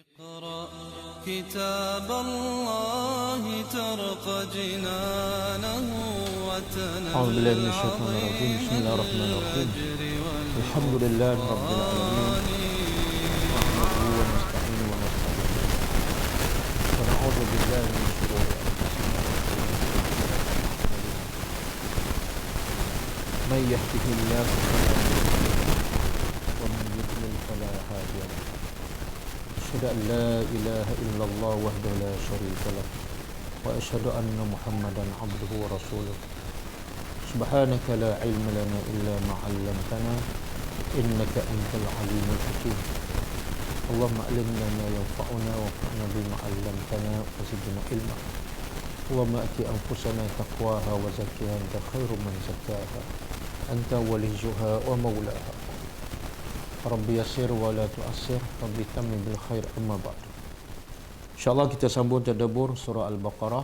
اقرأ كتاب الله ترق جنانه أعوذ وتنل بالله من الشيطان الرجيم. بسم الله الرحمن الرحيم. الحمد لله رب العالمين، نحمده ونستعينه ونستغفره ونعوذ بالله من شرور أنفسنا من يهده الله فلا مضل له ومن يضلل فلا هادي له. أشهد أن لا إله إلا الله وحده لا شريك له وأشهد أن محمدا عبده ورسوله. سبحانك لا علم لنا إلا ما علمتنا إنك أنت العليم الحكيم. اللهم علمنا ما ينفعنا وانفعنا بما علمتنا وزدنا علما. اللهم آت أنفسنا تقواها وزكها أنت خير من زكاها أنت وليها ومولاها. Rabbi yassir wa la tu'assir, Rabbi tamim bil khair, amma ba'd. InsyaAllah kita sambung tadabbur surah Al-Baqarah.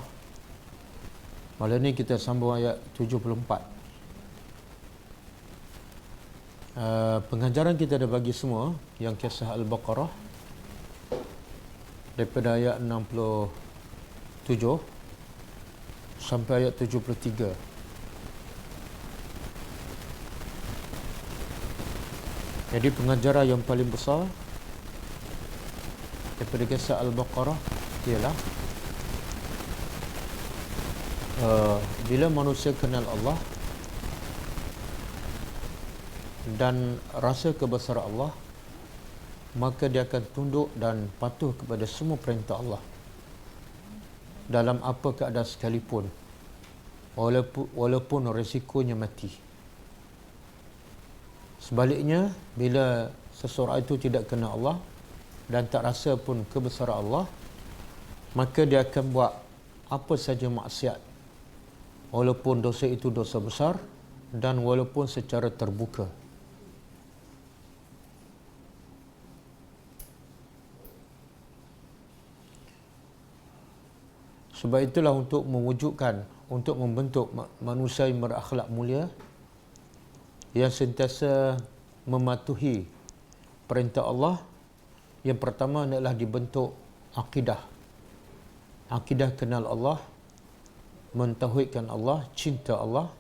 Malam ni kita sambung ayat 74. Pengajaran kita dah bagi semua yang kisah Al-Baqarah daripada ayat 67 sampai ayat 73. Jadi pengajaran yang paling besar daripada kisah Al-Baqarah ialah bila manusia kenal Allah dan rasa kebesaran Allah, maka dia akan tunduk dan patuh kepada semua perintah Allah dalam apa keadaan sekalipun, walaupun risikonya mati. Sebaliknya, bila seseorang itu tidak kenal Allah dan tak rasa pun kebesaran Allah, maka dia akan buat apa saja maksiat, walaupun dosa itu dosa besar dan walaupun secara terbuka. Sebab itulah untuk mewujudkan, untuk membentuk manusia yang berakhlak mulia, yang sentiasa mematuhi perintah Allah, yang pertama adalah dibentuk akidah. Akidah kenal Allah, mentauhidkan Allah, cinta Allah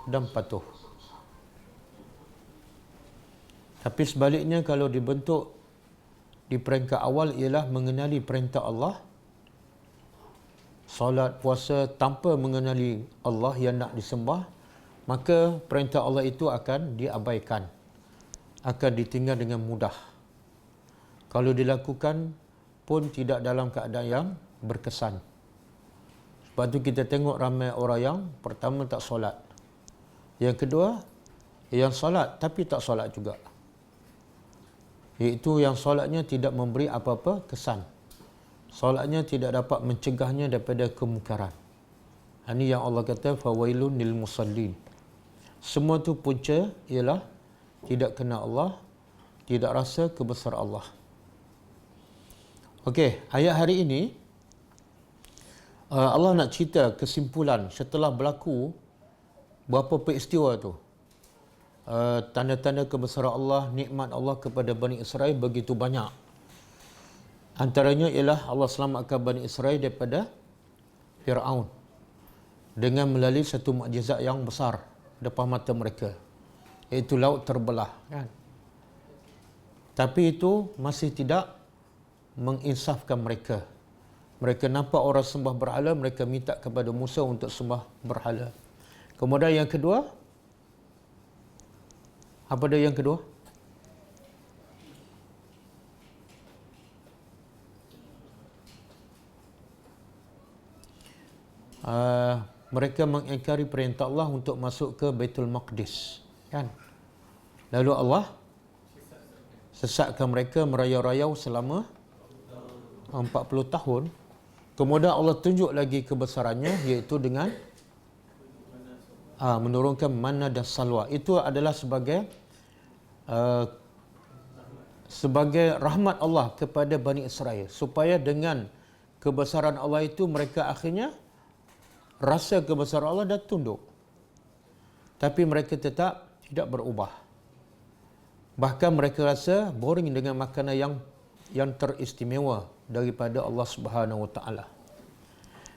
dan patuh. Tapi sebaliknya, kalau dibentuk di peringkat awal ialah mengenali perintah Allah, solat, puasa tanpa mengenali Allah yang nak disembah, maka perintah Allah itu akan diabaikan, akan ditinggal dengan mudah. Kalau dilakukan pun tidak dalam keadaan yang berkesan. Sebab tu kita tengok ramai orang yang pertama tak solat, yang kedua yang solat tapi tak solat juga, iaitu yang solatnya tidak memberi apa-apa kesan, solatnya tidak dapat mencegahnya daripada kemungkaran. Ini yang Allah kata fawailun lil musallin. Semua tu punca ialah tidak kenal Allah, tidak rasa kebesaran Allah. Okey, ayat hari ini Allah nak cerita kesimpulan setelah berlaku berapa peristiwa tu. Tanda-tanda kebesaran Allah, nikmat Allah kepada Bani Israel begitu banyak. Antaranya ialah Allah selamatkan Bani Israel daripada Fir'aun dengan melalui satu mukjizat yang besar depan mata mereka, iaitu laut terbelah, kan? Tapi itu masih tidak menginsafkan mereka. Mereka nampak orang sembah berhala, mereka minta kepada Musa untuk sembah berhala. Kemudian yang kedua, apa dia yang kedua? Mereka mengingkari perintah Allah untuk masuk ke Baitul Maqdis, kan? Lalu Allah sesatkan mereka merayau-rayau selama 40 tahun. Kemudian Allah tunjuk lagi kebesarannya, iaitu dengan menurunkan manna dan salwa. Itu adalah sebagai rahmat Allah kepada Bani Israel, supaya dengan kebesaran Allah itu mereka akhirnya rasa kebesaran Allah dan tunduk. Tapi mereka tetap tidak berubah. Bahkan mereka rasa boring dengan makanan yang yang teristimewa daripada Allah Subhanahu Wa Taala.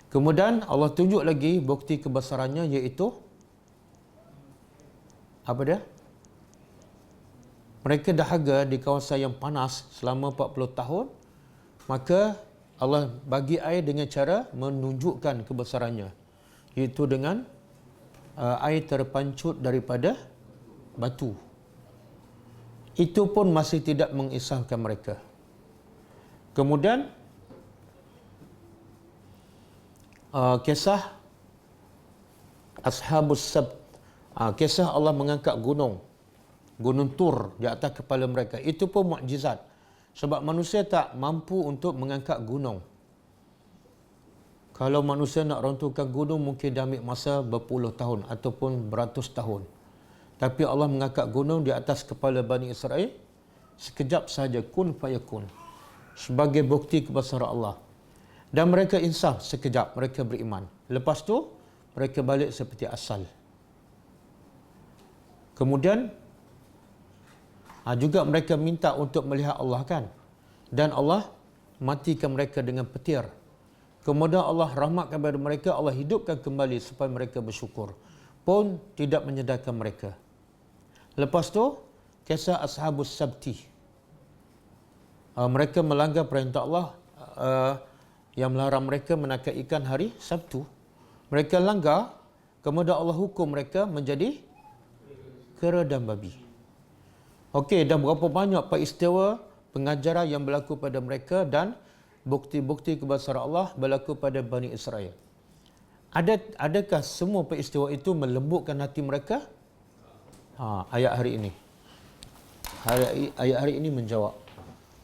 Kemudian Allah tunjuk lagi bukti kebesarannya, iaitu apa dia? Mereka dahaga di kawasan yang panas selama 40 tahun, maka Allah bagi air dengan cara menunjukkan kebesarannya, iaitu dengan air terpancut daripada batu. Itu pun masih tidak mengisahkan mereka. Kemudian kisah Ashabus Sabt, kisah Allah mengangkat gunung Tur di atas kepala mereka. Itu pun mukjizat, sebab manusia tak mampu untuk mengangkat gunung. Kalau manusia nak rontukan gunung mungkin dah ambil masa berpuluh tahun ataupun beratus tahun. Tapi Allah mengangkat gunung di atas kepala Bani Israel sekejap sahaja, kun fayakun, sebagai bukti kebesaran Allah. Dan mereka insaf sekejap, mereka beriman. Lepas tu mereka balik seperti asal. Kemudian juga mereka minta untuk melihat Allah kan, dan Allah matikan mereka dengan petir. Kemudian Allah rahmat kepada mereka, Allah hidupkan kembali supaya mereka bersyukur, pun tidak menyedarkan mereka. Lepas tu kisah Ashabus Sabti, mereka melanggar perintah Allah yang melarang mereka menangkap ikan hari Sabtu. Mereka langgar, kemudian Allah hukum mereka menjadi kera dan babi. Okey, dah berapa banyak peristiwa pengajaran yang berlaku pada mereka dan bukti-bukti kebesaran Allah berlaku pada Bani Israel. Adakah semua peristiwa itu melembutkan hati mereka? Ayat hari ini. Ayat hari ini menjawab.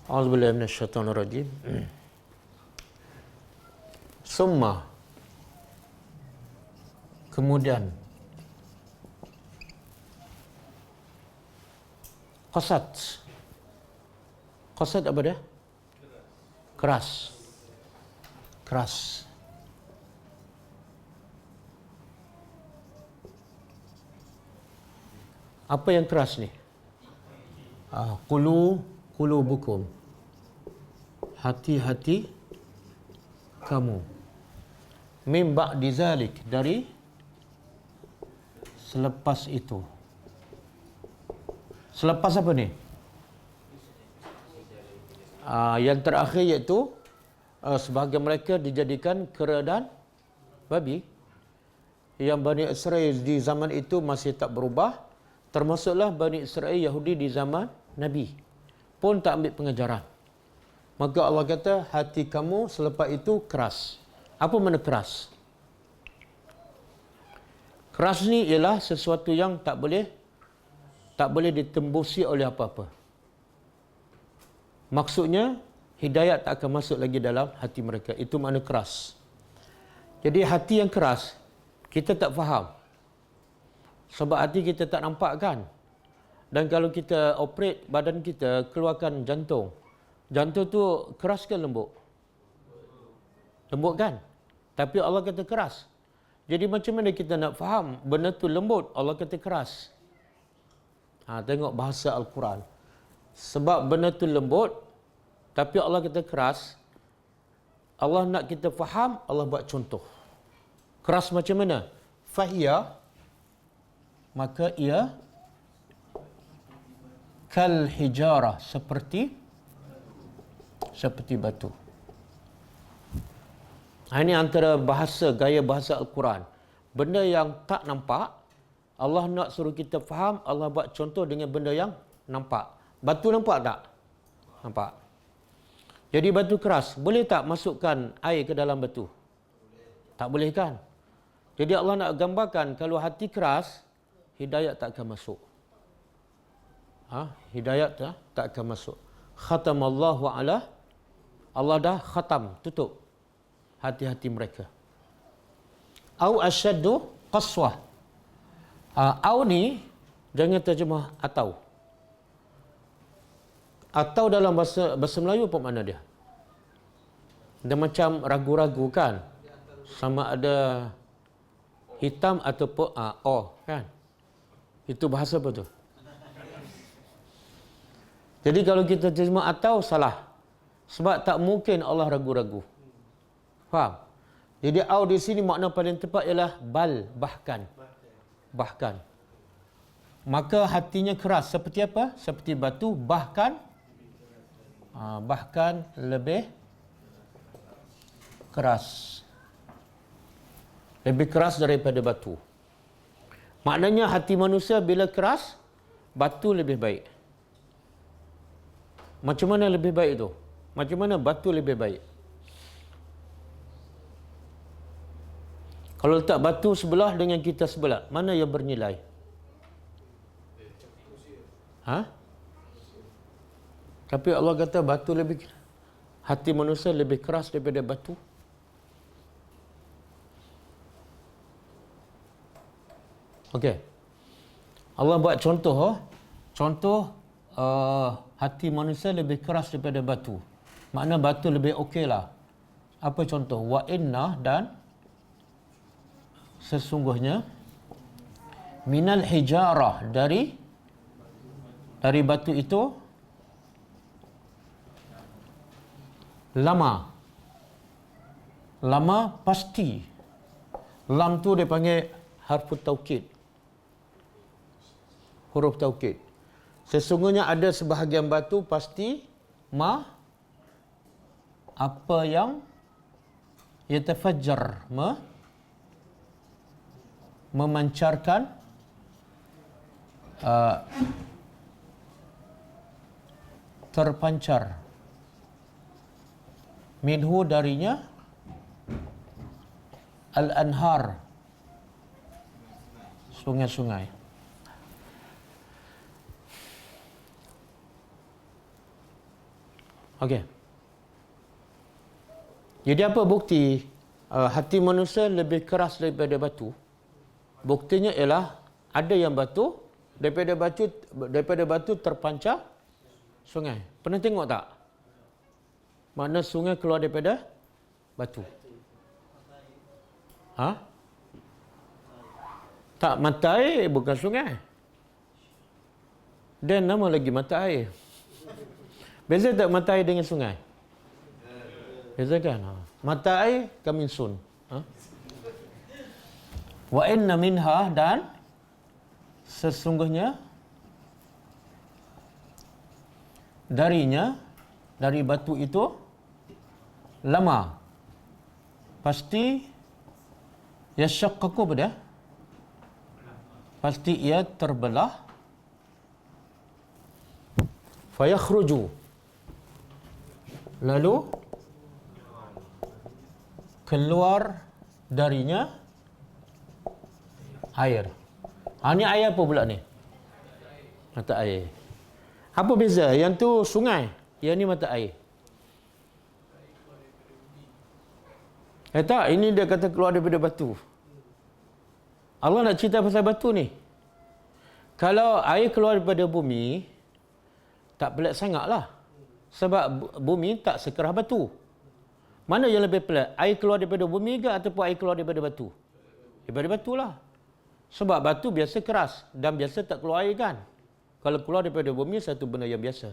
A'udzubillahi minasyaitonirrajim. Summa, kemudian, qasat. Qasat apa dia? Keras. Keras. Apa yang keras ni? Qulubukum. Hati-hati kamu. Min ba'di zalik, dari selepas itu. Selepas apa ni? Yang terakhir iaitu sebahagian mereka dijadikan kera dan babi. Yang Bani Israel di zaman itu masih tak berubah, termasuklah Bani Israel Yahudi di zaman Nabi pun tak ambil pengajaran. Maka Allah kata hati kamu selepas itu keras. Apa makna keras? Keras ni ialah sesuatu yang tak boleh ditembusi oleh apa-apa. Maksudnya hidayat tak akan masuk lagi dalam hati mereka. Itu makna keras. Jadi hati yang keras kita tak faham. Sebab hati kita tak nampak kan. Dan kalau kita operate badan kita, keluarkan jantung. Jantung tu keras ke lembut? Lembut kan? Tapi Allah kata keras. Jadi macam mana kita nak faham benda tu lembut, Allah kata keras? Tengok bahasa Al-Quran. Sebab benda tu lembut, tapi Allah kata keras. Allah nak kita faham, Allah buat contoh. Keras macam mana? Fahiya, maka ia kal hijarah, seperti batu. Ini antara gaya bahasa Al-Quran. Benda yang tak nampak, Allah nak suruh kita faham, Allah buat contoh dengan benda yang nampak. Batu nampak tak? Nampak. Jadi batu keras, boleh tak masukkan air ke dalam batu? Tak boleh kan? Jadi Allah nak gambarkan kalau hati keras, hidayat tak akan masuk. Hidayat tak akan masuk. Khatamallahu ala, Allah dah khatam, tutup hati-hati mereka. Au asyaddu qaswah. Au ni jangan terjemah atau. Atau dalam bahasa Melayu apa makna dia? Dia macam ragu-ragu kan? Sama ada hitam ataupun kan? Itu bahasa apa tu? Jadi kalau kita terjemah atau salah. Sebab tak mungkin Allah ragu-ragu. Faham? Jadi au di sini makna paling tepat ialah bal, bahkan. Bahkan. Maka hatinya keras. Seperti apa? Seperti batu, bahkan bahkan lebih keras. Lebih keras daripada batu. Maknanya hati manusia bila keras, batu lebih baik. Macam mana lebih baik tu? Macam mana batu lebih baik? Kalau letak batu sebelah dengan kita sebelah, mana yang bernilai? Ha? Tapi Allah kata batu lebih, hati manusia lebih keras daripada batu. Okey. Allah buat contoh, hati manusia lebih keras daripada batu. Makna batu lebih okeylah. Apa contoh? Wa inna, dan sesungguhnya minal hijarah, dari batu itu lama pasti. Lam tu dia panggil harfut taukid, huruf taukid. Sesungguhnya ada sebahagian batu pasti apa yang yatafajjar, memancarkan terpancar minhu, darinya al-anhar, sungai-sungai. Okey. Jadi apa bukti hati manusia lebih keras daripada batu? Buktinya ialah ada yang batu, daripada batu terpancar sungai. Pernah tengok tak? Mana sungai keluar daripada batu? Ha? Tak, mata air bukan sungai. Dan nama lagi mata air. Beza tak mata air dengan sungai? Beza kan? Mata air kamin sun. Wa inna minha, dan sesungguhnya darinya, dari batu itu lama pasti yashaqqaqu, pada pasti ia terbelah, fayakhruju, lalu keluar darinya air. Ini air apa pula ni? Mata air. Apa beza? Yang tu sungai, yang ni mata air. Tak, ini dia kata keluar daripada batu. Allah nak cerita pasal batu ni. Kalau air keluar daripada bumi, tak pelik sangatlah. Sebab bumi tak sekeras batu. Mana yang lebih pelik? Air keluar daripada bumi ke ataupun air keluar daripada batu? Daripada batu lah. Sebab batu biasa keras dan biasa tak keluar air kan. Kalau keluar daripada bumi, satu benda yang biasa.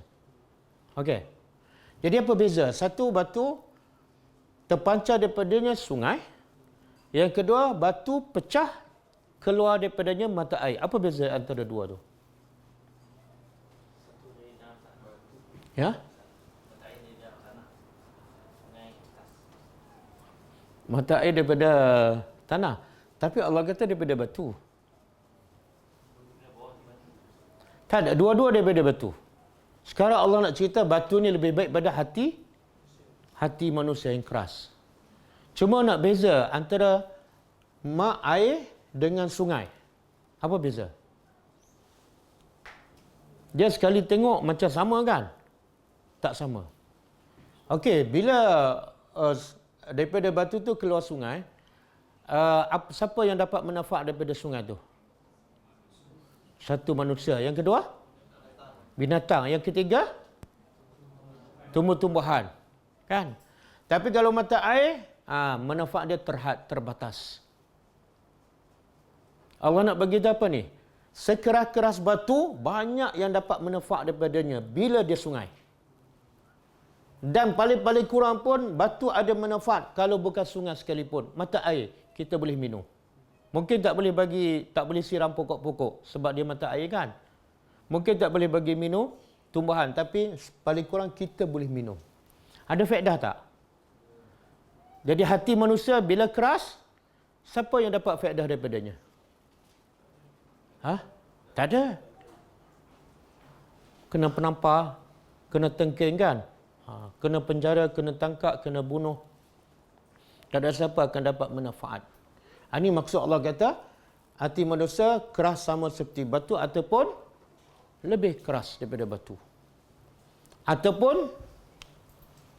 Okey. Jadi apa beza? Satu, batu terpancar daripadanya sungai. Yang kedua, batu pecah keluar daripadanya mata air. Apa beza antara dua tu? Ya? Mata air daripada tanah. Tapi Allah kata daripada batu. Tak ada, dua-dua daripada batu. Sekarang Allah nak cerita batu ni lebih baik pada hati manusia yang keras. Cuma nak beza antara air dengan sungai. Apa beza? Dia sekali tengok macam sama kan? Tak sama. Okey, bila daripada batu tu keluar sungai, siapa yang dapat manfaat daripada sungai tu? Satu, manusia. Yang kedua, binatang. Yang ketiga, tumbuh-tumbuhan. Kan? Tapi kalau mata air, manfaat dia terbatas. Allah nak bagi apa ni? Sekeras-keras batu, banyak yang dapat manfaat daripadanya bila dia sungai. Dan paling-paling kurang pun batu ada manfaat kalau bukan sungai sekalipun. Mata air kita boleh minum. Mungkin tak boleh siram pokok-pokok sebab dia mata air kan. Mungkin tak boleh bagi minum tumbuhan, tapi paling kurang kita boleh minum. Ada faedah tak? Jadi hati manusia bila keras, siapa yang dapat faedah daripadanya? Tak ada. Kena penampar, kena tengking kan? Kena penjara, kena tangkap, kena bunuh. Tak ada siapa akan dapat manfaat. Ini maksud Allah kata, hati manusia keras sama seperti batu ataupun lebih keras daripada batu. Ataupun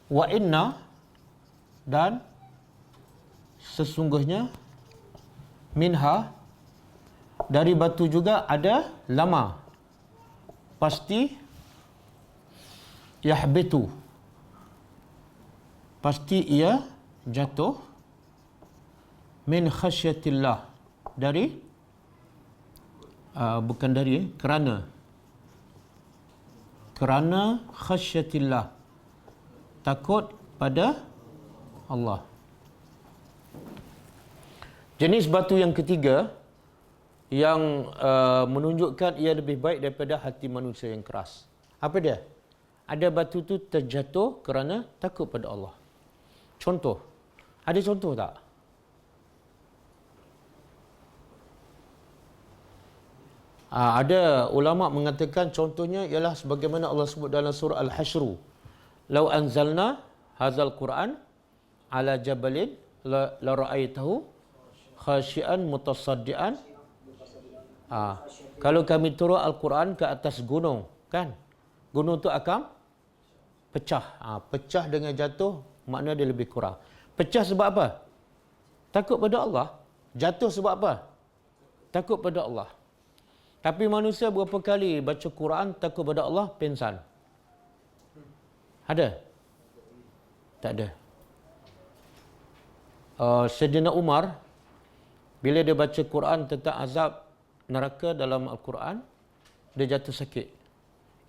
wa inna, dan sesungguhnya minha, dari batu juga ada lama. Pasti yahbitu, pasti ia jatuh, min khasyatillah, dari kerana khasyatillah, takut pada Allah. Jenis batu yang ketiga yang menunjukkan ia lebih baik daripada hati manusia yang keras. Apa dia? Ada batu tu terjatuh kerana takut pada Allah. Contoh. Ada contoh tak? Ada ulama mengatakan contohnya ialah sebagaimana Allah sebut dalam surah Al-Hasyr. Lau anzalna hadzal Quran ala jabalin la ra'aitahu khashian mutasaddian. Kalau kami turun Al-Quran ke atas gunung, kan? Gunung tu akan pecah. Pecah dengan jatuh, makna dia lebih kurang. Pecah sebab apa? Takut pada Allah. Jatuh sebab apa? Takut pada Allah. Tapi manusia berapa kali baca Quran takut pada Allah, pingsan? Ada? Tak ada. Sayyidina Umar, bila dia baca Quran tentang azab neraka dalam Al-Quran, dia jatuh sakit.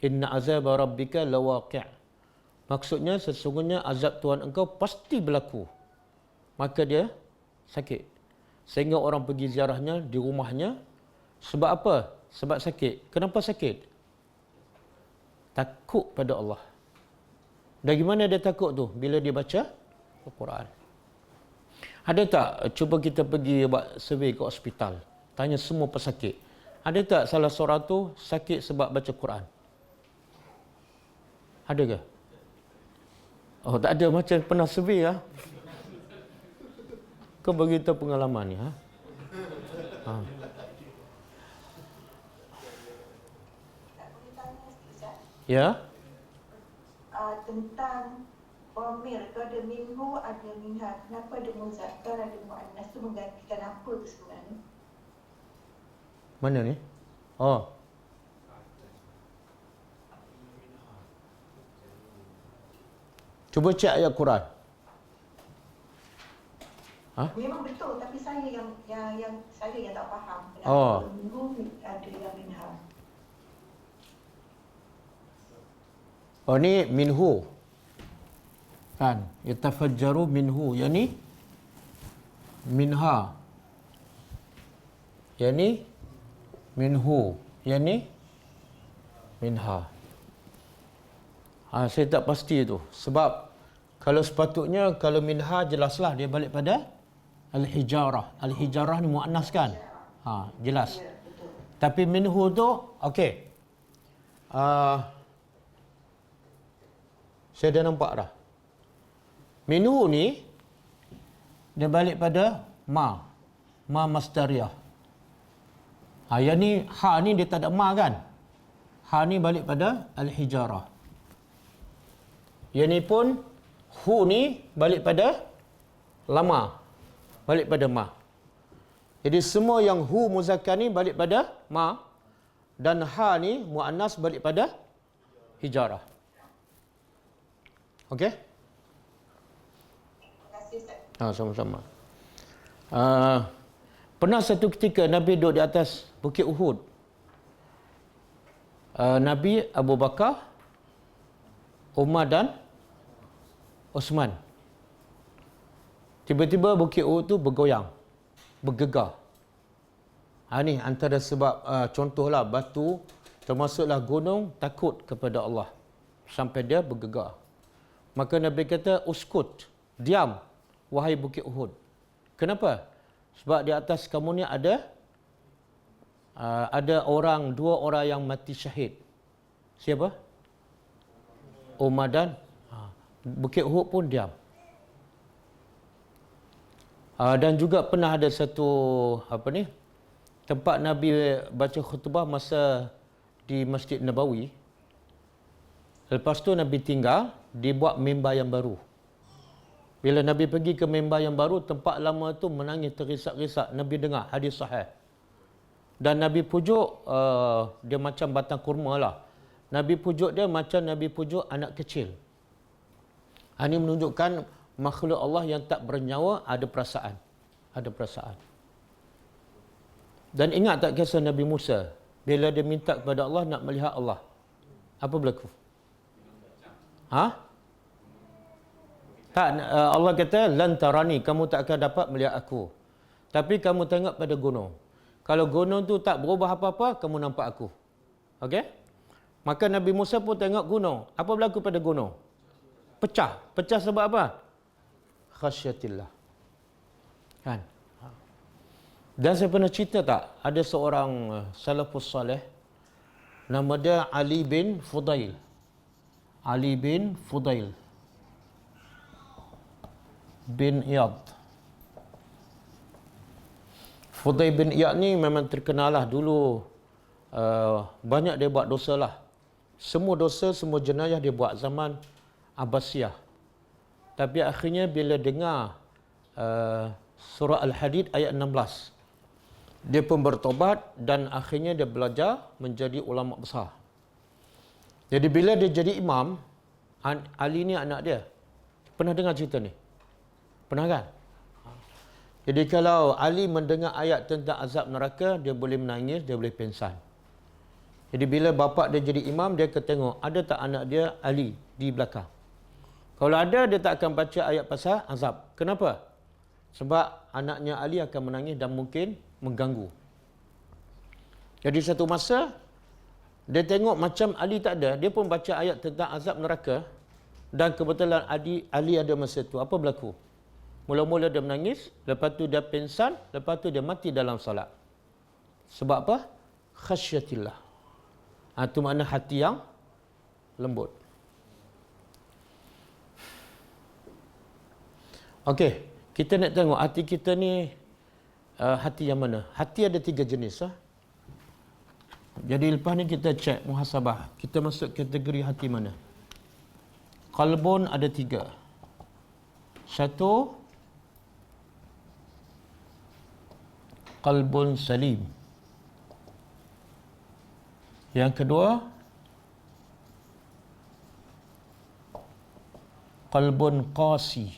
Inna azaba rabbika lawaqi'. Maksudnya sesungguhnya azab Tuhan engkau pasti berlaku. Maka dia sakit. Sehingga orang pergi ziarahnya di rumahnya. Sebab apa? Sebab sakit. Kenapa sakit? Takut pada Allah. Dari mana dia takut tu? Bila dia baca Al-Quran. Ada tak? Cuba kita pergi buat survey ke hospital. Tanya semua pesakit. Ada tak salah seorang tu sakit sebab baca Quran? Ada ke? Oh, tak ada. Macam pernah survey lah. Kau beritahu pengalaman ni. Ya? Tentang Omir tu ada minhu, ada minha. Kenapa ada muzakkar, ada muannas tu menggantikan apa tu sebenarnya? Mana ni? Oh. Cuba cek ayat Quran. Memang betul, tapi saya yang saya yang tak faham. Oh. Minhu ada yang minha. Oh ni minhu. Kan? Yatafajjaru minhu. Yang ni minha. Yang ni minhu. Yang ni minha. Saya tak pasti tu. Sebab kalau sepatutnya kalau minha jelaslah dia balik pada al-hijarah. Al-hijarah ni muannas kan? Jelas. Tapi minhu tu okey. Saya dah nampak dah. Minhu ni dia balik pada ma masdariyah. Yang ni ha ni dia tak ada ma kan? Ha ni balik pada al-hijarah. Yang ni pun hu ni balik pada lama. Balik pada ma. Jadi semua yang hu muzakkar ni balik pada ma, dan ha ni muannas balik pada hijarah. Okey? Terima kasih Ustaz. Sama-sama. Pernah satu ketika Nabi duduk di atas Bukit Uhud. Nabi, Abu Bakar, Umar dan Osman. Tiba-tiba Bukit Uhud tu bergoyang, bergegar. Ni antara sebab contohlah batu, termasuklah gunung, takut kepada Allah sampai dia bergegar. Maka Nabi kata, uskut, diam, wahai Bukit Uhud. Kenapa? Sebab di atas kamu ni ada dua orang yang mati syahid. Siapa? Umar dan Bukit Uhud pun diam. Dan juga pernah ada satu tempat Nabi baca khutbah masa di Masjid Nabawi. Lepas tu Nabi tinggal, dibuat mimbar yang baru. Bila Nabi pergi ke mimbar yang baru, tempat lama tu menangis terisak-risak. Nabi dengar hadis sahih. Dan Nabi pujuk, dia macam batang kurma lah. Nabi pujuk dia macam Nabi pujuk anak kecil. Ini menunjukkan makhluk Allah yang tak bernyawa ada perasaan. Ada perasaan. Dan ingat tak kisah Nabi Musa? Bila dia minta kepada Allah nak melihat Allah. Apa berlaku? Tak, Allah kata, lan tarani, kamu tak akan dapat melihat aku. Tapi kamu tengok pada gunung. Kalau gunung tu tak berubah apa-apa, kamu nampak aku. Okey? Maka Nabi Musa pun tengok gunung. Apa berlaku pada gunung? Pecah. Pecah sebab apa? Khasyatillah. Kan? Dan saya pernah cerita tak? Ada seorang salafus salih. Nama dia Ali bin Fudail. Ali bin Fudail bin Iyad. Fudail bin Iyad ni memang terkenal lah dulu. Banyak dia buat dosa lah. Semua dosa, semua jenayah dia buat zaman Abbasiyah. Tapi akhirnya bila dengar surah Al-Hadid ayat 16, dia pun bertobat dan akhirnya dia belajar menjadi ulama besar. Jadi bila dia jadi imam, Ali ni anak dia. Pernah dengar cerita ni? Pernah kan? Jadi kalau Ali mendengar ayat tentang azab neraka, dia boleh menangis, dia boleh pingsan. Jadi bila bapa dia jadi imam, dia akan tengok ada tak anak dia Ali di belakang. Kalau ada, dia tak akan baca ayat pasal azab. Kenapa? Sebab anaknya Ali akan menangis dan mungkin mengganggu. Jadi satu masa, dia tengok macam Ali tak ada, dia pun baca ayat tentang azab neraka dan kebetulan Ali ada masa itu. Apa berlaku? Mula-mula dia menangis, lepas tu dia pingsan, lepas tu dia mati dalam solat. Sebab apa? Khasyatillah. Itu makna hati yang lembut. Okey, kita nak tengok hati kita ni hati yang mana? Hati ada 3 jenis. Jadi lepas ni kita cek muhasabah. Kita masuk kategori hati mana? Qalbun ada 3. 1, qalbun salim. Yang kedua, qalbun qasi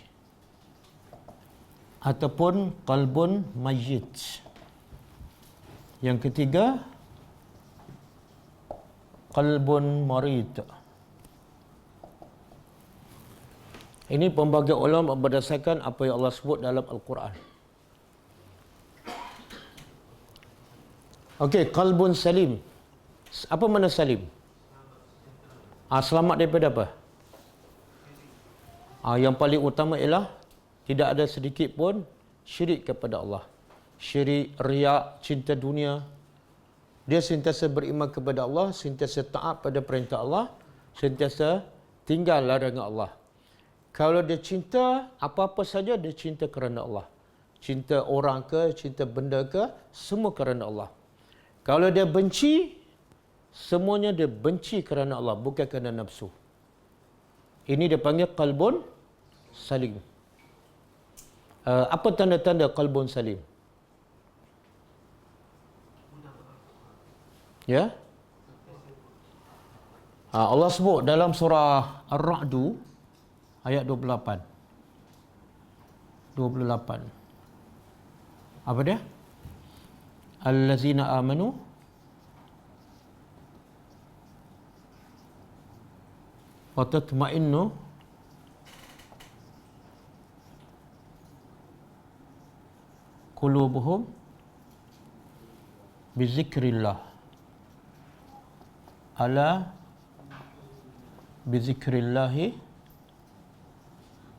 ataupun qalbun mayyit. Yang ketiga, qalbun marid. Ini pembagian ulama berdasarkan apa yang Allah sebut dalam Al-Quran. Okey, qalbun salim. Apa makna salim? Selamat daripada apa? Yang paling utama ialah tidak ada sedikit pun syirik kepada Allah. Syirik, riak, cinta dunia. Dia sentiasa beriman kepada Allah, sentiasa taat pada perintah Allah, sentiasa tinggal larangan Allah. Kalau dia cinta, apa-apa saja dia cinta kerana Allah. Cinta orang ke, cinta benda ke, semua kerana Allah. Kalau dia benci, semuanya dia benci kerana Allah, bukan kerana nafsu. Ini dia panggil qalbun salim. Apa tanda-tanda qalbun salim? Ya? Allah sebut dalam surah Ar-Ra'du ayat 28. Apa dia? Allazina amanu wa tatma'innu qulubuhum bizikrillah. Ala bizikrillahi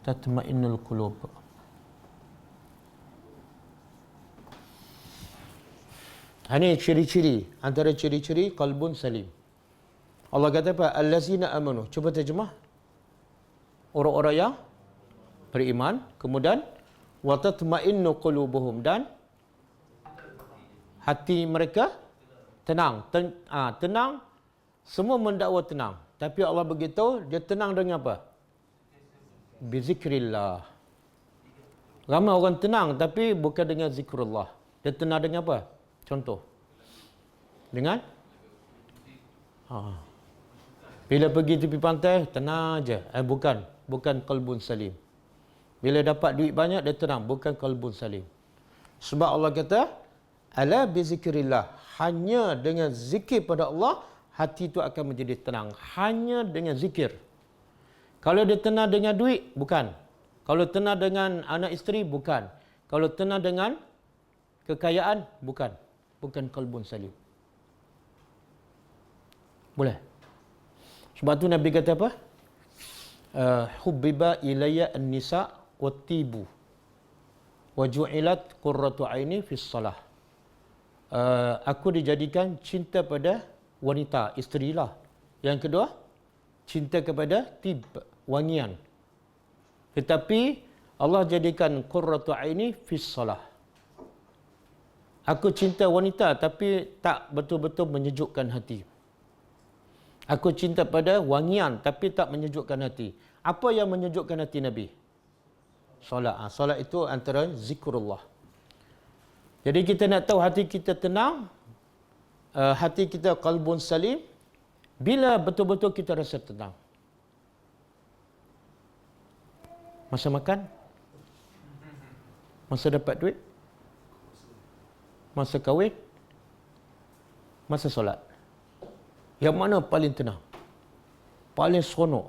tatma'innul qulub. Ini ciri-ciri, antara ciri-ciri qalbun salim. Allah kata apa? Allazina amanu. Cuba terjemah. Orang-orang yang beriman. Kemudian wa tatma'innu qulubuhum, dan hati mereka tenang. Tenang, semua mendakwa tenang. Tapi Allah beritahu dia tenang dengan apa? Bizikrillah. Ramai orang tenang tapi bukan dengan zikrullah. Dia tenang dengan apa? Contoh. Dengan bila pergi tepi pantai, tenang aja. Bukan qalbun salim. Bila dapat duit banyak, dia tenang. Bukan qalbun salim. Sebab Allah kata, ala bizikrillah. Hanya dengan zikir pada Allah, hati itu akan menjadi tenang. Hanya dengan zikir. Kalau dia tenang dengan duit, bukan. Kalau tenang dengan anak isteri, bukan. Kalau tenang dengan kekayaan, bukan. Bukan qalbun salim. Boleh. Sebab tu Nabi kata apa? Hubbiba ilayya an-nisa wat-tibu wa ju'ilat qurratu aini fis salah. Aku dijadikan cinta pada wanita, isterilah. Yang kedua, cinta kepada tib, wangian. Tetapi Allah jadikan qurratu aini fis salah. Aku cinta wanita tapi tak betul-betul menyejukkan hati. Aku cinta pada wangian tapi tak menyejukkan hati. Apa yang menyejukkan hati Nabi? Solat. Solat itu antara zikrullah. Jadi kita nak tahu hati kita tenang, hati kita qalbun salim, bila betul-betul kita rasa tenang. Masa makan? Masa dapat duit? Masa kahwin? Masa solat? Yang mana paling tenang? Paling seronok?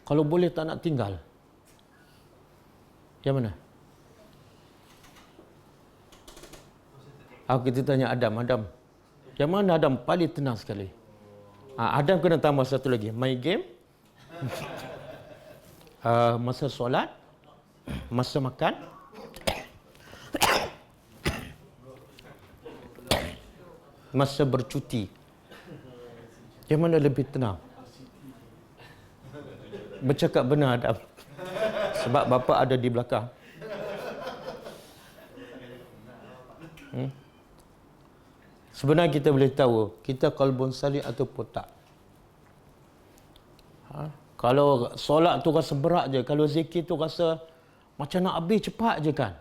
Kalau boleh tak nak tinggal? Yang mana? Kita tanya Adam. Yang mana Adam paling tenang sekali? Adam kena tambah satu lagi. Main game. Masa solat. Masa makan. Masa bercuti. Yang mana lebih tenang? Bercakap benar Adam. Sebab bapa ada di belakang. Sebenarnya kita boleh tahu kita qalbun salim ataupun tak. Kalau solat tu rasa berat je, kalau zikir tu rasa macam nak habis cepat je kan.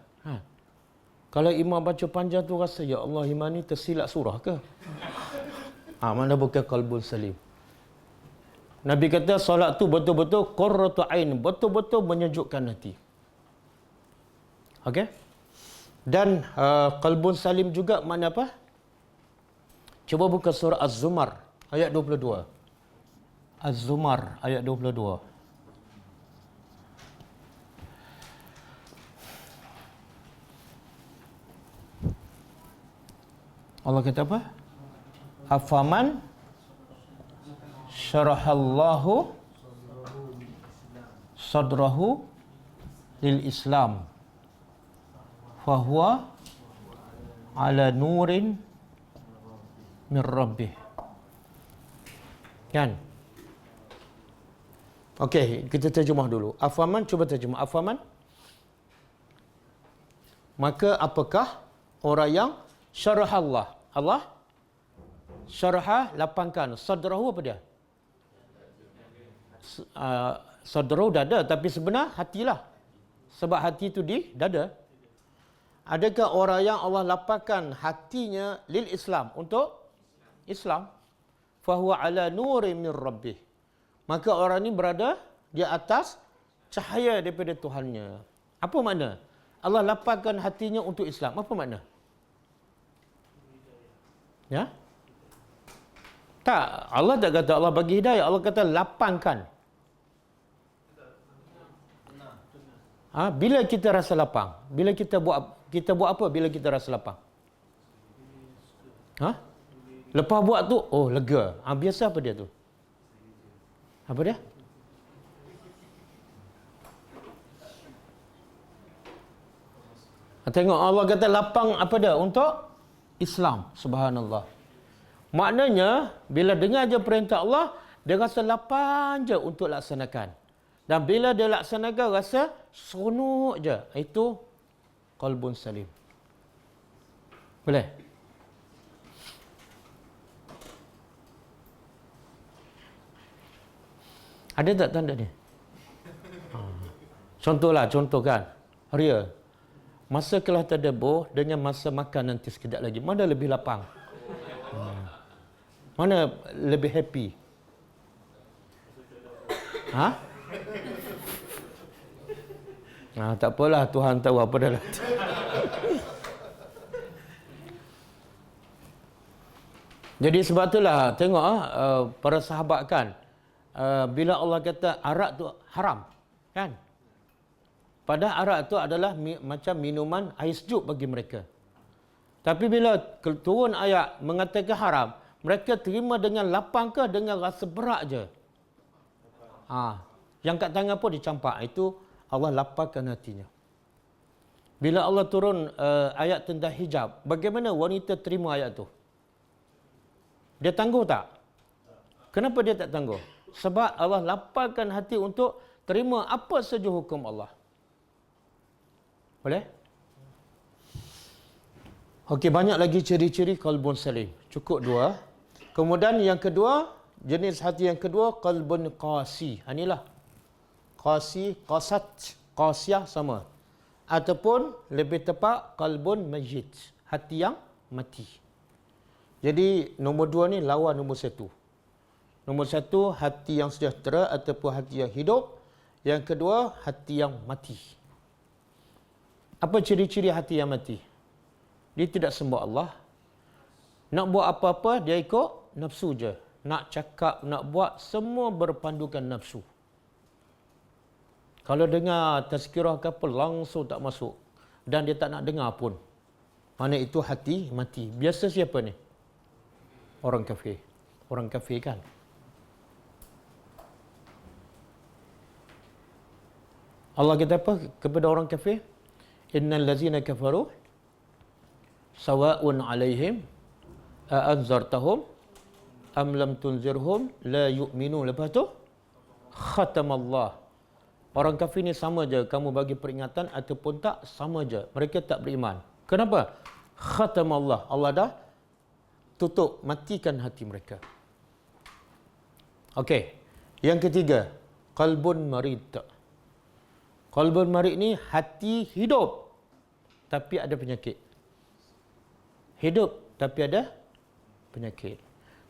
Kalau imam baca panjang tu rasa, ya Allah, imam ni tersilap surah ke? Mana bukan qalbun salim. Nabi kata solat tu betul-betul qurratu ain, betul-betul menyejukkan hati. Okey? Dan qalbun salim juga makna apa? Cuba buka surah Az-Zumar ayat 22. Az-Zumar ayat 22. Allah kata apa? Afaman syarahallahu sadrahu lil Islam fahuwa ala nurin min rabbih. Kan? Okey, kita terjemah dulu. Afaman, cuba terjemah. Afaman, maka apakah orang yang syarahallah, Allah syaraha, lapangkan. Sadrahu apa dia? Sadrahu dada, tapi sebenar hatilah. Sebab hati itu di dada. Adakah orang yang Allah lapangkan hatinya lil Islam, untuk Islam? Fahuwa ala nurin min rabbih. Maka orang ini berada di atas cahaya daripada Tuhannya. Apa makna? Allah lapangkan hatinya untuk Islam. Apa makna? Ya? Tak, Allah tak kata Allah bagi hidayah, Allah kata lapangkan. Bila kita rasa lapang, bila kita buat apa bila kita rasa lapang? Lepas buat tu, lega. Biasa apa dia tu? Apa dia? Tengok Allah kata lapang apa dia? Untuk Islam. Subhanallah. Maknanya, bila dengar je perintah Allah, dia rasa lapang je untuk laksanakan. Dan bila dia laksanakan, rasa seronok je. Itu qalbun salim. Boleh? Ada tak tanda ni? Contoh kan. Ria. Masa kelas tadabbur dengan masa makan nanti sekejap lagi, mana lebih lapang? Mana lebih happy? Tak apalah, Tuhan tahu apa dalam hati. Jadi sebab itulah tengok para sahabat kan, bila Allah kata arak tu haram, kan? Padahal arak tu adalah macam minuman air sejuk bagi mereka. Tapi bila turun ayat mengatakan haram, mereka terima dengan lapang ke dengan rasa berat je? Yang kat tangan pun dicampak. Itu Allah lapangkan hatinya. Bila Allah turun ayat tentang hijab, bagaimana wanita terima ayat tu? Dia tangguh tak? Kenapa dia tak tangguh? Sebab Allah lapangkan hati untuk terima apa saja hukum Allah. Boleh? Okey, banyak lagi ciri-ciri qalbun salim. Cukup 2. Kemudian yang kedua, jenis hati yang kedua, qalbun qasi. Inilah. Qasi, qasat, qasiyah sama. Ataupun lebih tepat, qalbun mayyit. Hati yang mati. Jadi, nombor 2 ni lawan nombor 1. Nombor 1, hati yang sejahtera ataupun hati yang hidup. Yang kedua, hati yang mati. Apa ciri-ciri hati yang mati? Dia tidak sembah Allah. Nak buat apa-apa, dia ikut nafsu je. Nak cakap, nak buat, semua berpandukan nafsu. Kalau dengar tazkirah ke apa, langsung tak masuk. Dan dia tak nak dengar pun. Mana itu hati mati. Biasa siapa ni? Orang kafir. Orang kafir kan? Allah kata apa kepada orang kafir? Innal ladzina kafaru sawa'un 'alaihim a'anzartahum am lam tunzirhum la yu'minun. Lepas tu khatamallah. Orang kafir ni sama je, kamu bagi peringatan ataupun tak, sama je. Mereka tak beriman. Kenapa? Khatamallah. Allah dah tutup, matikan hati mereka. Okey. Yang ketiga, qalbun marid. Qalbun marid ni hati hidup tapi ada penyakit. Hidup tapi ada penyakit.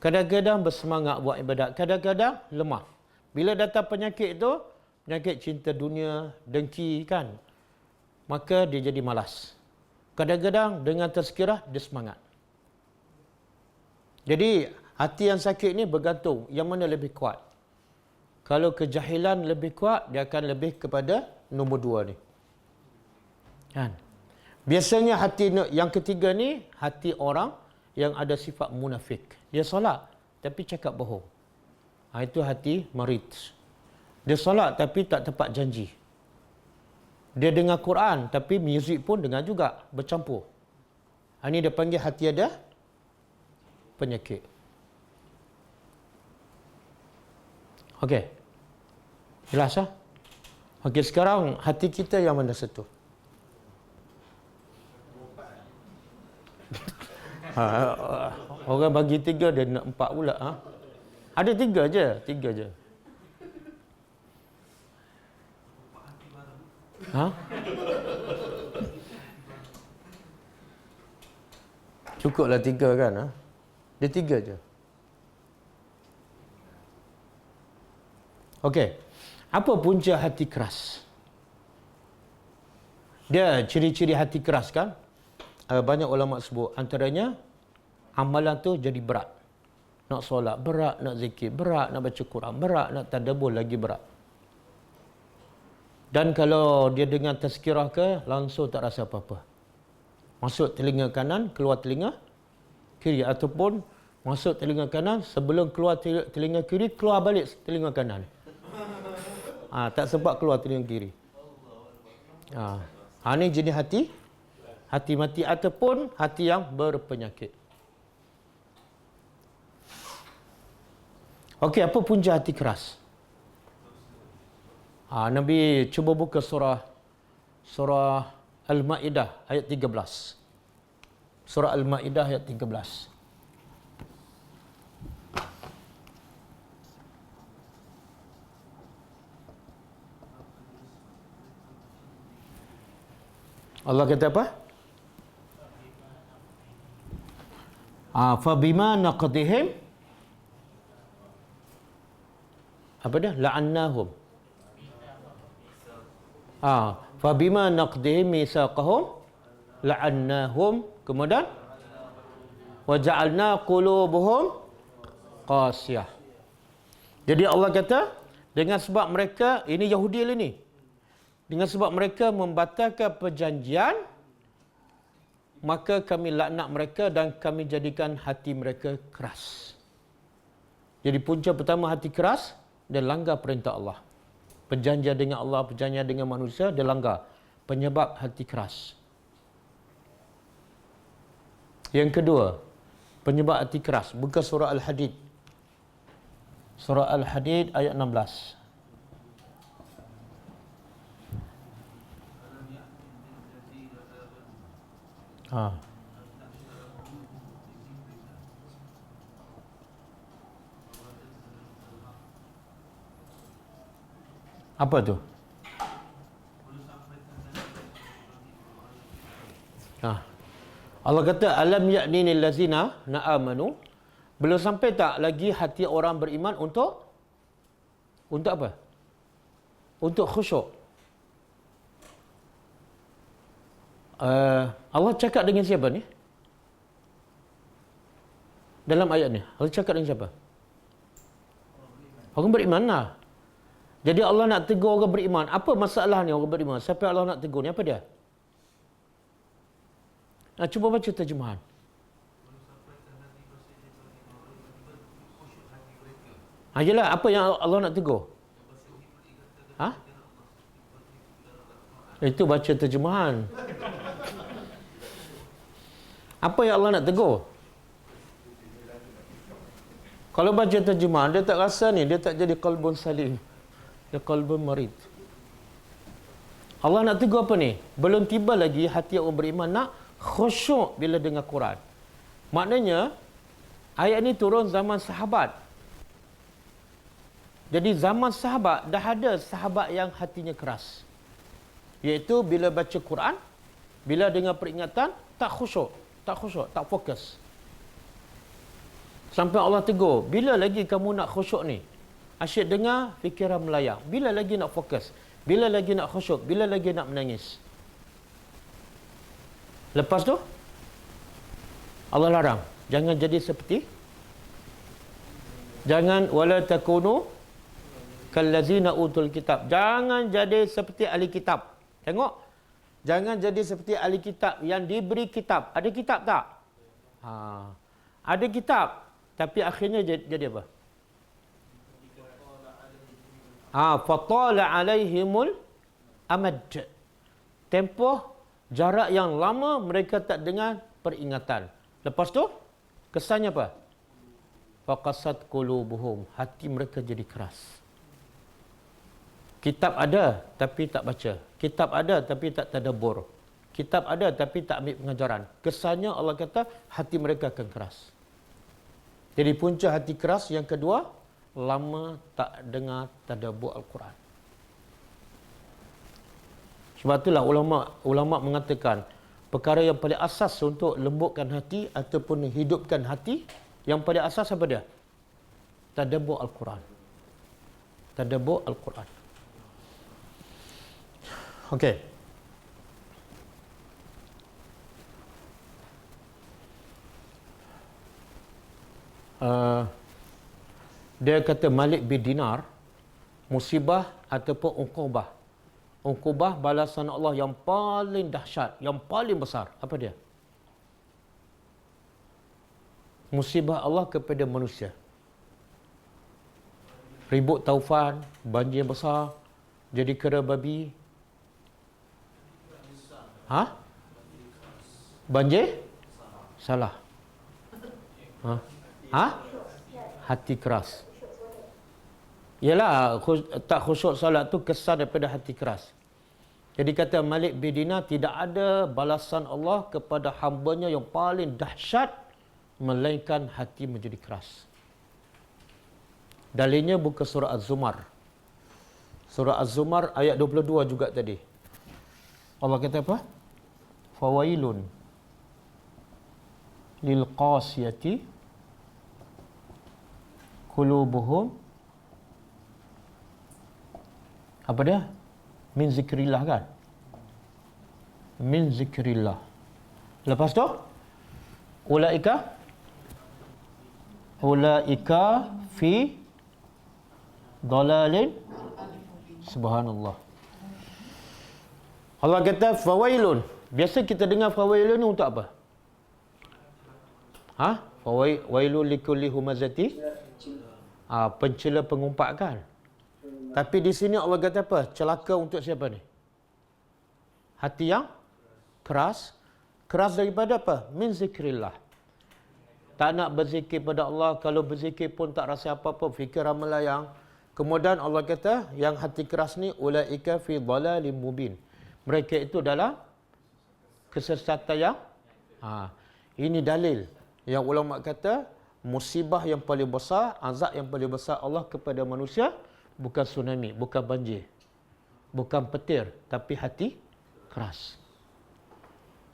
Kadang-kadang bersemangat buat ibadat, kadang-kadang lemah. Bila datang penyakit tu, penyakit cinta dunia, dengki kan, maka dia jadi malas. Kadang-kadang dengan tazkirah dia semangat. Jadi hati yang sakit ni bergantung yang mana lebih kuat. Kalau kejahilan lebih kuat, dia akan lebih kepada nombor 2 ni. Kan? Biasanya hati yang ketiga ni, hati orang yang ada sifat munafik. Dia solat, tapi cakap bohong. Itu hati marid. Dia solat, tapi tak tepat janji. Dia dengar Quran, tapi muzik pun dengar juga, bercampur. Ini dia panggil hati ada penyakit. Okey. Jelas tak? Okey, sekarang hati kita yang mana satu? Orang bagi 3, dia nak 4 pula. Ada 3 je. 3 je. Cukuplah 3 kan? Dia 3 je. Okey. Apa punca hati keras? Dia ciri-ciri hati keras kan? Banyak ulama sebut. Antaranya, amalan tu jadi berat. Nak solat berat, nak zikir berat, nak baca Quran berat, nak tadabbur lagi berat. Dan kalau dia dengar tazkirah ke, langsung tak rasa apa-apa. Masuk telinga kanan, keluar telinga kiri. Ataupun masuk telinga kanan, sebelum keluar telinga kiri, keluar balik telinga kanan. Tak sempat keluar telinga kiri. Ini jenis hati mati ataupun hati yang berpenyakit. Okey, apa punca hati keras? Nabi cuba buka surah Al-Ma'idah ayat 13. Surah Al-Ma'idah ayat 13. Allah kata apa? Fabima naqdihim apa dah? La'annahum. Fabima naqdihim misaqahum la'annahum. Kemudian waja'alna qulubuhum qasiyah. Jadi Allah kata dengan sebab mereka, ini Yahudi ini, dengan sebab mereka membatalkan perjanjian, maka kami laknat mereka dan kami jadikan hati mereka keras. Jadi punca pertama hati keras, dia langgar perintah Allah. Perjanjian dengan Allah, perjanjian dengan manusia, dia langgar. Penyebab hati keras. Yang kedua, penyebab hati keras. Buka surah Al-Hadid. Surah Al-Hadid ayat 16. Apa tu? Allah kata alam ya'ni lil ladzina na'amanu, belum sampai tak lagi hati orang beriman untuk apa? Untuk khusyuk. Allah cakap dengan siapa ni? Dalam ayat ni Allah cakap dengan siapa? Orang beriman lah. Jadi Allah nak tegur orang beriman. Apa masalah ni orang beriman? Siapa yang Allah nak tegur ni? Apa dia? Cuba baca terjemahan. Yelah, apa yang Allah nak tegur? Itu baca terjemahan. Apa yang Allah nak tegur? Kalau baca terjemahan, dia tak rasa ni, dia tak jadi qalbun salim. Dia qalbun marid. Allah nak tegur apa ni? Belum tiba lagi hati orang beriman nak khusyuk bila dengar Quran. Maknanya, ayat ni turun zaman sahabat. Jadi zaman sahabat, dah ada sahabat yang hatinya keras. Iaitu bila baca Quran, bila dengar peringatan, tak khusyuk, tak fokus. Sampai Allah tegur, bila lagi kamu nak khusyuk ni? Asyik dengar, fikiran melayang. Bila lagi nak fokus? Bila lagi nak khusyuk? Bila lagi nak menangis? Lepas tu, Allah larang, jangan jadi seperti, jangan wala takunu kallazina utul kitab. Jangan jadi seperti ahli kitab. Tengok, jangan jadi seperti ahli kitab yang diberi kitab. Ada kitab tak? Ada kitab, tapi akhirnya jadi apa? Fatala alaihimul amad. Tempoh jarak yang lama mereka tak dengar peringatan. Lepas tu kesannya apa? Faqasat qulubuhum, hati mereka jadi keras. Kitab ada tapi tak baca. Kitab ada tapi tak tadabbur. Kitab ada tapi tak ambil pengajaran. Kesannya Allah kata hati mereka akan keras. Jadi punca hati keras yang kedua, lama tak dengar tadabbur Al-Quran. Sebab itulah ulama mengatakan perkara yang paling asas untuk lembutkan hati ataupun hidupkan hati, yang paling asas apa dia? Tadabbur Al-Quran. Tadabbur Al-Quran. Okey. Dia kata Malik bin Dinar, musibah ataupun uqubah Uqubah balasan Allah yang paling dahsyat, yang paling besar. Apa dia? Musibah Allah kepada manusia. Ribut taufan, banjir besar, jadi kera babi. Banjir? Salah. Hati keras. Yalah, tak khusyuk solat tu kesan daripada hati keras. Jadi kata Malik bin Dinar, tidak ada balasan Allah kepada hambanya yang paling dahsyat melainkan hati menjadi keras. Dalilnya buka surah Az-Zumar. Surah Az-Zumar ayat 22 juga tadi. Allah kata apa? Fawailun lil qasiyati qulubuhum, apa dia? Min zikrillah kan? Min zikrillah. Lepas tu ulaika fi dalalin. Subhanallah. Allah kata fawailun. Biasa kita dengar fawailun ni untuk apa? Fawailun likulli humazati. Pencela pengumpat kan? Tapi di sini Allah kata apa? Celaka untuk siapa ni? Hati yang keras. Keras daripada apa? Min zikrillah. Tak nak berzikir pada Allah. Kalau berzikir pun tak rasa apa-apa. Fikiran melayang. Kemudian Allah kata, yang hati keras ni, ulaika fi dhalalim mubin. Mereka itu dalam kesesatan yang ini dalil yang ulama kata musibah yang paling besar, azab yang paling besar Allah kepada manusia bukan tsunami, bukan banjir, bukan petir, tapi hati keras.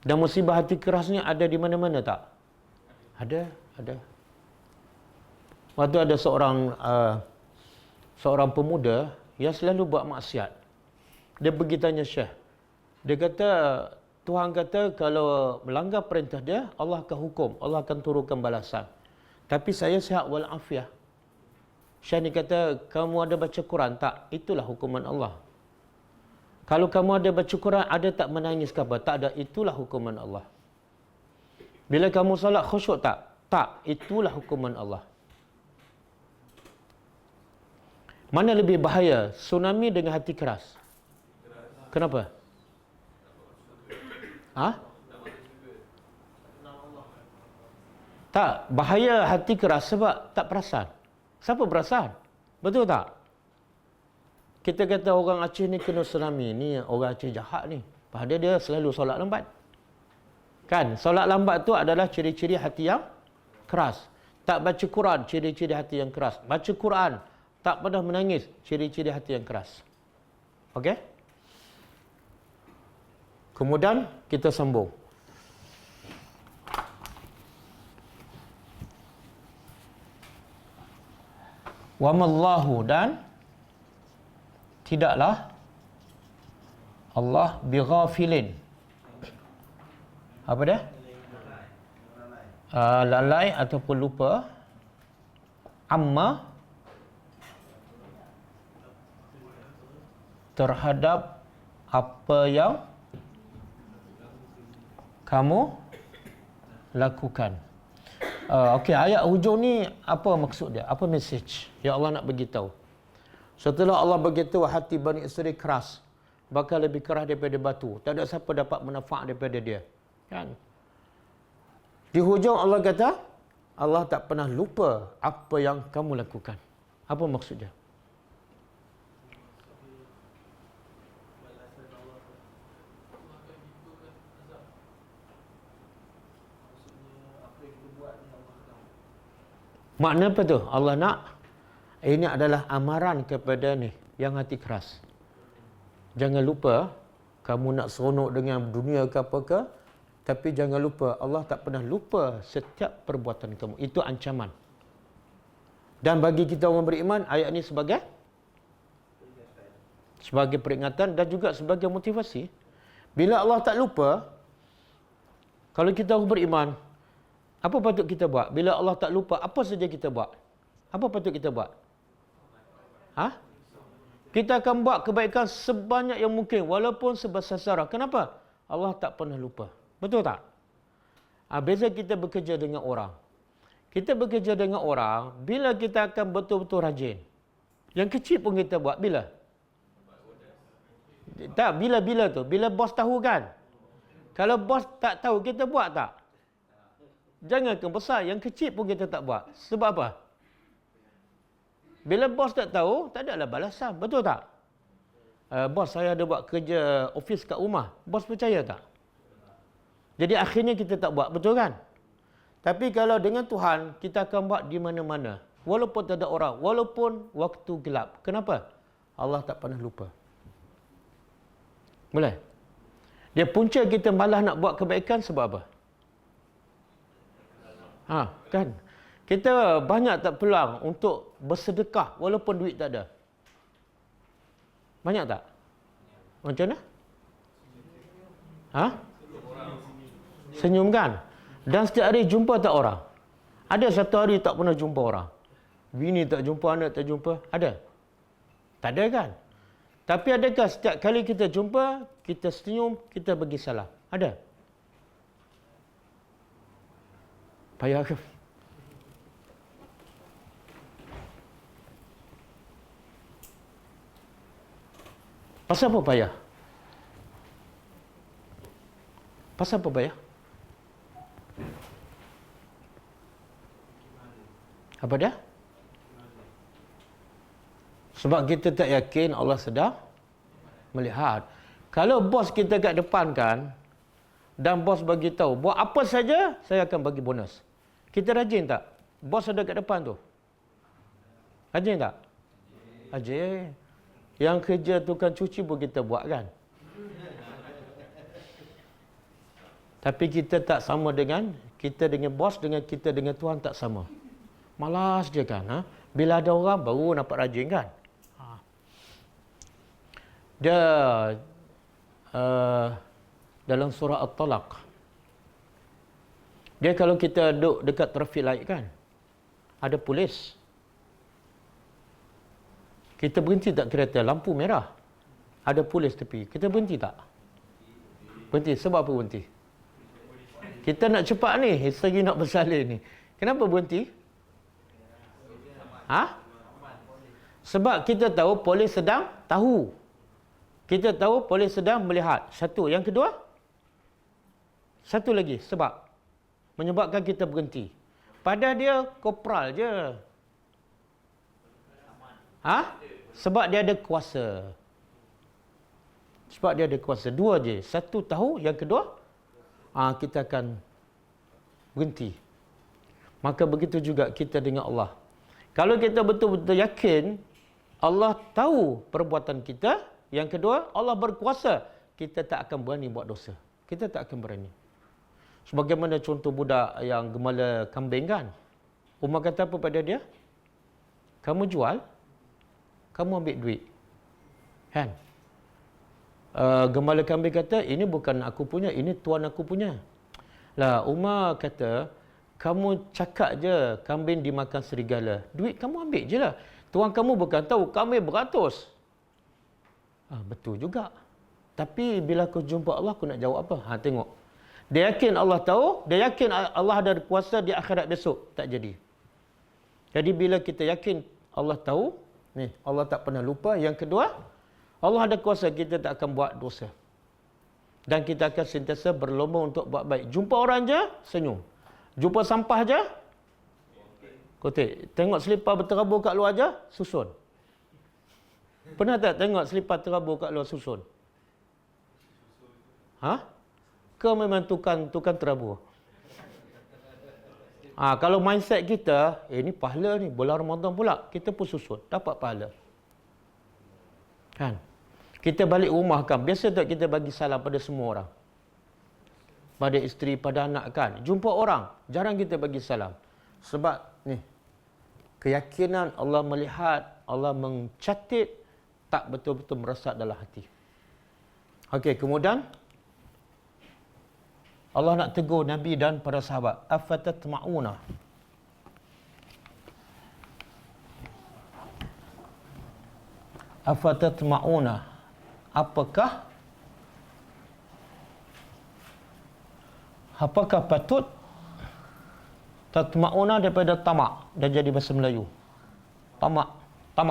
Dan musibah hati keras ni ada di mana-mana tak? Ada. Waktu ada seorang pemuda yang selalu buat maksiat. Dia pergi tanya Syekh. Dia kata, Tuhan kata kalau melanggar perintah dia, Allah akan hukum, Allah akan turunkan balasan. Tapi saya sihat walafiat. Syekh ni kata, kamu ada baca Quran tak? Itulah hukuman Allah. Kalau kamu ada baca Quran, ada tak menangis ke apa? Tak ada, itulah hukuman Allah. Bila kamu solat khusyuk tak? Tak, itulah hukuman Allah. Mana lebih bahaya, tsunami dengan hati keras? Kenapa? Tak, bahaya hati keras sebab tak perasan. Siapa perasan? Betul tak? Kita kata orang Aceh ni kena tsunami, ni orang Aceh jahat ni. Padahal dia selalu solat lambat. Kan, solat lambat tu adalah ciri-ciri hati yang keras. Tak baca Quran, ciri-ciri hati yang keras. Baca Quran, tak pernah menangis, ciri-ciri hati yang keras. Okey? Kemudian kita sambung. Wa mallahu, dan tidaklah Allah bighafilin. Apa dia? Lalai ataupun lupa. Amma, terhadap apa yang kamu lakukan. Okey, ayat hujung ni apa maksud dia? Apa message yang Allah nak beritahu? Setelah Allah beritahu hati Bani Israel keras, bakal lebih keras daripada batu. Tak ada siapa dapat manfaat daripada dia. Kan? Di hujung Allah kata, Allah tak pernah lupa apa yang kamu lakukan. Apa maksud dia? Makna apa tu? Allah nak, ini adalah amaran kepada ni yang hati keras. Jangan lupa, kamu nak seronok dengan dunia ke apa ke, tapi jangan lupa, Allah tak pernah lupa setiap perbuatan kamu. Itu ancaman. Dan bagi kita orang beriman, ayat ini sebagai peringatan dan juga sebagai motivasi. Bila Allah tak lupa, kalau kita orang beriman, apa patut kita buat? Bila Allah tak lupa, apa saja kita buat? Apa patut kita buat? Kita akan buat kebaikan sebanyak yang mungkin walaupun sebesar zarah. Kenapa? Allah tak pernah lupa. Betul tak? Beza kita bekerja dengan orang. Kita bekerja dengan orang, bila kita akan betul-betul rajin. Yang kecil pun kita buat, bila? Tak, bila-bila tu. Bila bos tahu kan? Kalau bos tak tahu, kita buat tak? Jangan ke besar, yang kecil pun kita tak buat. Sebab apa? Bila bos tak tahu, tak adalah balasan. Betul tak? Bos, saya ada buat kerja office kat rumah. Bos percaya tak? Jadi akhirnya kita tak buat. Betul kan? Tapi kalau dengan Tuhan, kita akan buat di mana-mana. Walaupun tak ada orang. Walaupun waktu gelap. Kenapa? Allah tak pernah lupa. Boleh? Dia punca kita malah nak buat kebaikan sebab apa? Kan? Kita banyak tak peluang untuk bersedekah walaupun duit tak ada. Banyak tak? Macam mana? Senyum kan? Dan setiap hari jumpa tak orang? Ada satu hari tak pernah jumpa orang? Bini tak jumpa, anak tak jumpa? Ada? Tak ada kan? Tapi adakah setiap kali kita jumpa, kita senyum, kita bagi salam? Ada? Payah ke? Pasal apa payah? Pasal apa payah? Apa dia? Sebab kita tak yakin Allah sedang melihat. Kalau bos kita kat depan kan, dan bos bagi tahu, buat apa saja, saya akan bagi bonus. Kita rajin tak? Bos ada kat depan tu. Rajin tak? Rajin. Yang kerja tukang cuci pun kita buat kan? Tapi kita tak sama dengan, kita dengan bos, dengan kita dengan Tuhan tak sama. Malas dia kan. Bila ada orang, baru nampak rajin kan? Dia dalam surah At-Talaq, dia kalau kita duduk dekat traffic light kan, ada polis, kita berhenti tak kereta, lampu merah, ada polis tepi, kita berhenti tak? Berhenti. Sebab apa berhenti? Kita nak cepat ni, segi nak bersalin ni. Kenapa berhenti? Sebab kita tahu polis sedang tahu. Kita tahu polis sedang melihat. Satu. Yang kedua, satu lagi sebab menyebabkan kita berhenti. Pada dia kopral je. Sebab dia ada kuasa. Sebab dia ada kuasa. Dua je. Satu tahu, yang kedua, kita akan berhenti. Maka begitu juga kita dengan Allah. Kalau kita betul-betul yakin Allah tahu perbuatan kita, yang kedua, Allah berkuasa, kita tak akan berani buat dosa. Kita tak akan berani. Sebagaimana contoh budak yang gembala kambing kan. Umar kata apa pada dia? Kamu jual, kamu ambil duit. Kan? Gembala kambing kata, ini bukan aku punya, ini tuan aku punya. Lah, Umar kata, kamu cakap je kambing dimakan serigala. Duit kamu ambil je lah. Tuan kamu bukan tahu, kambing beratus. Betul juga. Tapi bila aku jumpa Allah, aku nak jawab apa? Tengok. Dia yakin Allah tahu, dia yakin Allah ada kuasa di akhirat besok. Tak jadi. Jadi bila kita yakin Allah tahu, ni Allah tak pernah lupa. Yang kedua, Allah ada kuasa, kita tak akan buat dosa. Dan kita akan sentiasa berlomba untuk buat baik. Jumpa orang je, senyum. Jumpa sampah je, kotek. Tengok selipar berterabur kat luar je, susun. Pernah tak tengok selipar terabur kat luar susun? Ke memang tukang terabur? Kalau mindset kita, ni pahala ni, bulan Ramadan pula, kita pun susun, dapat pahala. Kan? Kita balik rumah kan, biasa tak kita bagi salam pada semua orang? Pada isteri, pada anak kan? Jumpa orang, jarang kita bagi salam. Sebab ni, keyakinan Allah melihat, Allah mencatat, tak betul-betul meresap dalam hati. Okey, kemudian Allah nak tegur Nabi dan para sahabat. Afatatma'una. Afatatma'una, apakah patut? Tatma'una daripada tamak, dan jadi bahasa Melayu. Tamak, ta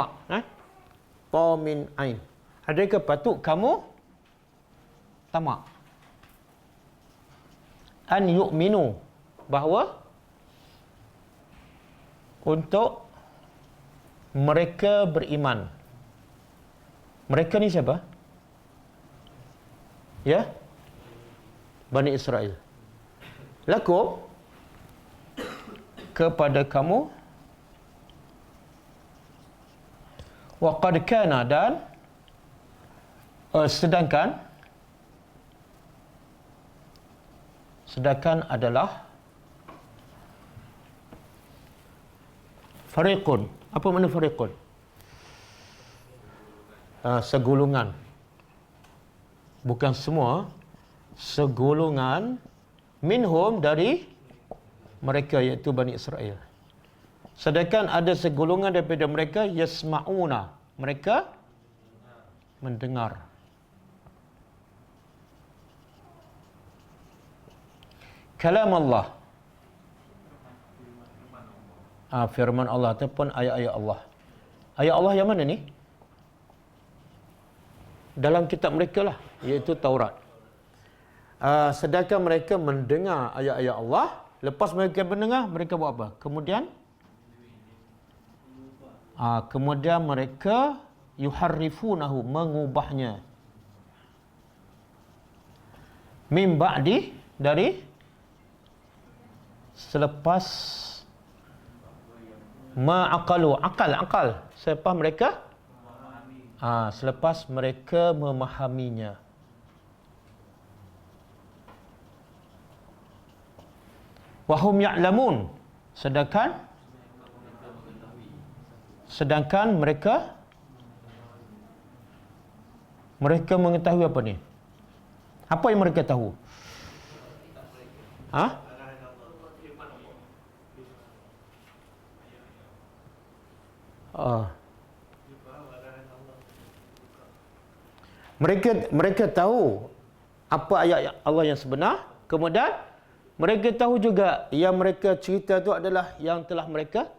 min ain. Adakah patut kamu tamak? An yu'minu, bahawa untuk mereka beriman. Mereka ni siapa? Ya? Bani Israel. Lakum, kepada kamu, wa qad kana, dan sedangkan adalah fariqun. Apa makna fariqun? Segolongan. Bukan semua, segolongan minhum, dari mereka, iaitu Bani Israel. Sedangkan ada segolongan daripada mereka, yasma'una, mereka mendengar. Kalam Allah, firman Allah ataupun ayat-ayat Allah. Ayat Allah yang mana ni? Dalam kitab mereka lah, iaitu Taurat. Sedangkan mereka mendengar ayat-ayat Allah. Lepas mereka mendengar, mereka buat apa? Kemudian mereka yuharrifunahu, mengubahnya. Min ba'di, dari selepas ma'aqalu, akal. Selepas mereka memahaminya. Wahum ya'lamun, sedangkan mereka mengetahui apa ni? Apa yang mereka tahu? Mereka tahu apa ayat Allah yang sebenar. Kemudian mereka tahu juga yang mereka cerita itu adalah yang telah mereka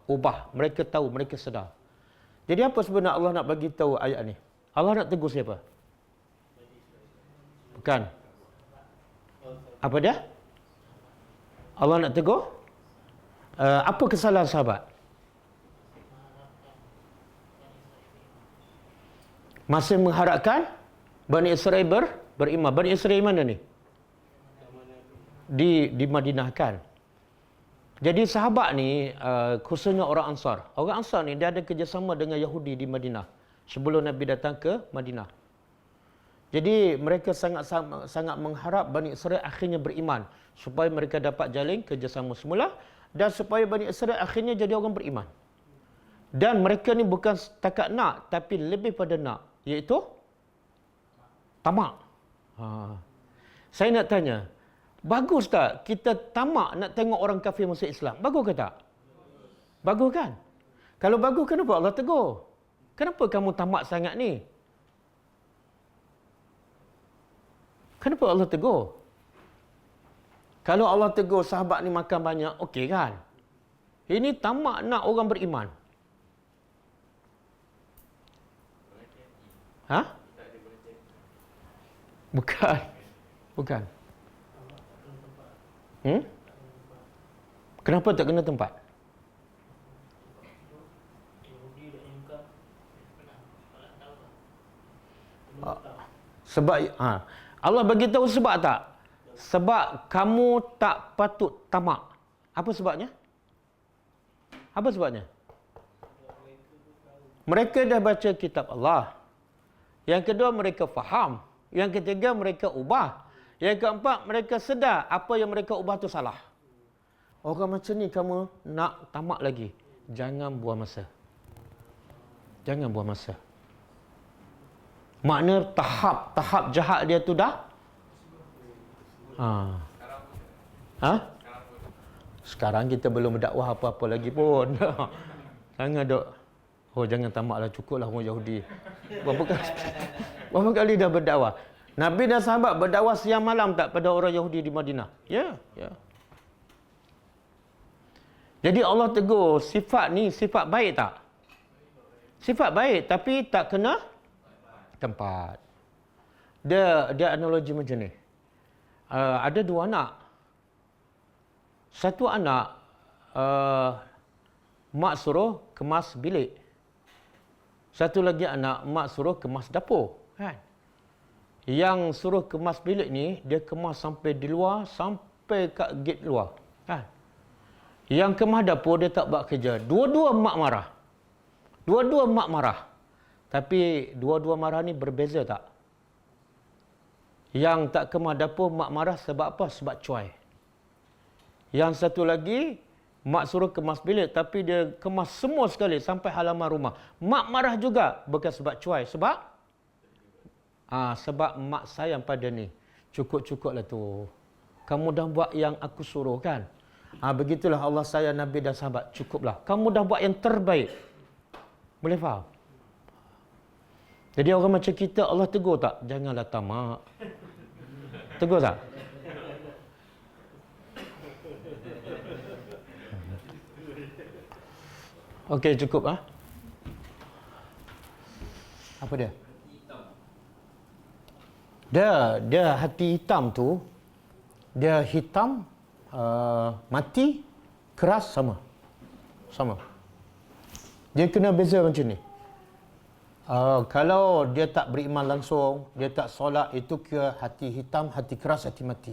ubah. Mereka tahu, mereka sedar. Jadi apa sebenarnya Allah nak bagi tahu ayat ni? Allah nak tegur siapa? Bukan. Apa dia? Allah nak tegur apa kesalahan sahabat? Masih mengharapkan Bani Israel beriman. Bani Israel mana ni? Di Madinah kan. Jadi sahabat ni khususnya orang Ansar. Orang Ansar ni dia ada kerjasama dengan Yahudi di Madinah sebelum Nabi datang ke Madinah. Jadi mereka sangat mengharap Bani Israel akhirnya beriman supaya mereka dapat jalin kerjasama semula dan supaya Bani Israel akhirnya jadi orang beriman. Dan mereka ni bukan setakat nak, tapi lebih pada nak, iaitu tamak. Saya nak tanya, bagus tak kita tamak nak tengok orang kafir masuk Islam? Bagus ke tak? Bagus kan? Kalau bagus, kenapa Allah tegur? Kenapa kamu tamak sangat ni? Kenapa Allah tegur? Kalau Allah tegur sahabat ni makan banyak, okey kan? Ini tamak nak orang beriman. Bukan. Kenapa tak kena tempat? Sebab Allah bagi tahu sebab tak? Sebab kamu tak patut tamak. Apa sebabnya? Mereka dah baca kitab Allah. Yang kedua, mereka faham. Yang ketiga, mereka ubah. Yang keempat, mereka sedar apa yang mereka ubah tu salah. Orang macam ni kamu nak tamak lagi. Jangan buang masa. Makna tahap jahat dia tu dah. Sekarang kita belum berdakwah apa-apa lagi pun. Jangan dok. Oh, jangan tamaklah, cukuplah orang Yahudi. Berapa kali dah berdakwah. Nabi dan sahabat berdakwah siang malam tak pada orang Yahudi di Madinah? Ya, ya. Jadi Allah tegur, sifat ni sifat baik tak? Sifat baik, tapi tak kena tempat. Dia analogi macam ni. Ada dua anak. Satu anak, mak suruh kemas bilik. Satu lagi anak, mak suruh kemas dapur. Kan? Yang suruh kemas bilik ni, dia kemas sampai di luar, sampai kat gate luar. Kan? Yang kemas dapur, dia tak buat kerja. Dua-dua mak marah. Dua-dua mak marah. Tapi dua-dua marah ni berbeza tak? Yang tak kemas dapur, mak marah sebab apa? Sebab cuai. Yang satu lagi, mak suruh kemas bilik, tapi dia kemas semua sekali sampai halaman rumah. Mak marah juga, bukan sebab cuai. Sebab? Sebab mak sayang pada ni. Cukup-cukuplah tu. Kamu dah buat yang aku suruh kan? Begitulah Allah sayang Nabi dan sahabat. Cukuplah. Kamu dah buat yang terbaik. Boleh faham? Jadi orang macam kita, Allah tegur tak? Janganlah tamak. Tegur tak? Okey, cukup Apa dia? Dia hati hitam tu, dia hitam, mati, keras sama. Dia kena beza macam ni. Kalau dia tak beriman langsung, dia tak solat, itu kira hati hitam, hati keras, hati mati.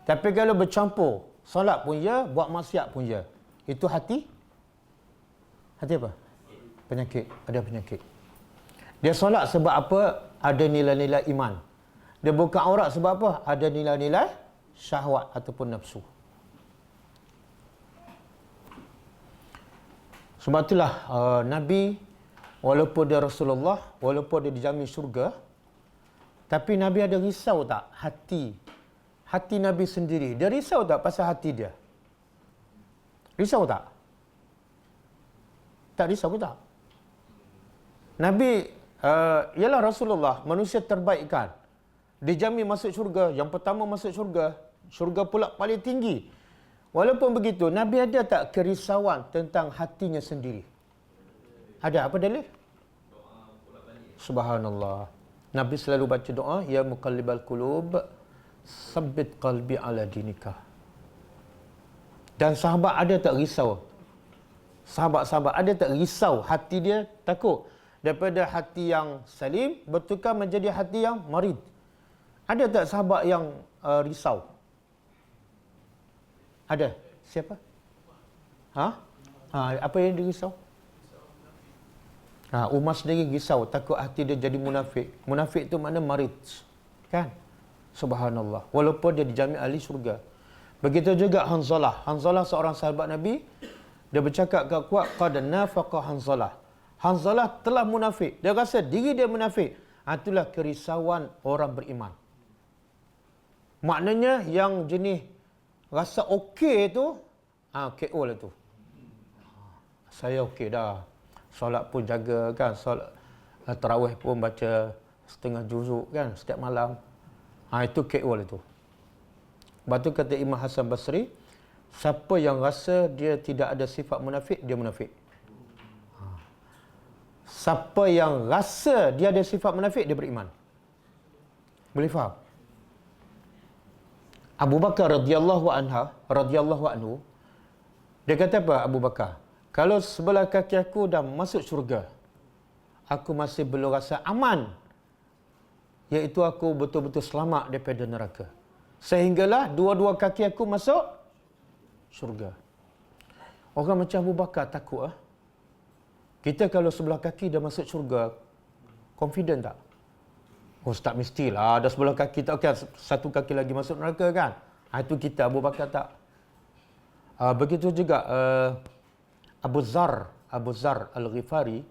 Tapi kalau bercampur, solat pun ya, buat maksiat pun ya, itu hati apa? Penyakit. Ada penyakit. Dia solat sebab apa? Ada nilai-nilai iman. Dia buka aurat sebab apa? Ada nilai-nilai syahwat ataupun nafsu. Sebab itulah Nabi, walaupun dia Rasulullah, walaupun dia dijamin syurga, tapi Nabi ada risau tak? Hati Nabi sendiri. Dia risau tak pasal hati dia? Risau tak? Tak risau ke tak? Nabi ialah Rasulullah, manusia terbaik kan? Dijamin masuk syurga. Yang pertama masuk syurga. Syurga pula paling tinggi. Walaupun begitu, Nabi ada tak kerisauan tentang hatinya sendiri? Ada. Apa dalil? Subhanallah. Nabi selalu baca doa, Ya muqallibal qulub, sabbit qalbi ala dinika. Dan sahabat ada tak risau? Sahabat-sahabat ada tak risau hati dia takut daripada hati yang salim bertukar menjadi hati yang marid? Ada tak sahabat yang risau? Ada. Siapa? Apa yang dia risau? Umar sendiri risau, takut hati dia jadi munafik. Munafik tu makna marid. Kan? Subhanallah. Walaupun dia dijamin ahli syurga. Begitu juga Hanzalah. Hanzalah seorang sahabat Nabi. Dia bercakap kat kuat, qad nafaqa Hanzalah. Hanzalah telah munafik. Dia rasa diri dia munafik. Itulah kerisauan orang beriman. Maknanya yang jenis rasa okey tu, KO lah tu. Saya okey dah. Solat pun jaga kan. Solat tarawih pun baca setengah juzuk kan setiap malam. Itu KO lah tu. Lepas tu kata Imam Hasan Basri, siapa yang rasa dia tidak ada sifat munafik, dia munafik. Siapa yang rasa dia ada sifat munafik, dia beriman. Boleh faham? Abu Bakar radhiyallahu anhu, dia kata apa Abu Bakar? Kalau sebelah kaki aku dah masuk syurga, aku masih belum rasa aman, iaitu aku betul-betul selamat daripada neraka. Sehinggalah dua-dua kaki aku masuk syurga. Orang macam Abu Bakar takut Kita kalau sebelah kaki dah masuk syurga, confident tak? Tak mestilah. Dah sebelah kaki tak, okay, satu kaki lagi masuk neraka kan? Itu kita. Abu Bakar tak. Begitu juga Abu Zar Al-Ghifari,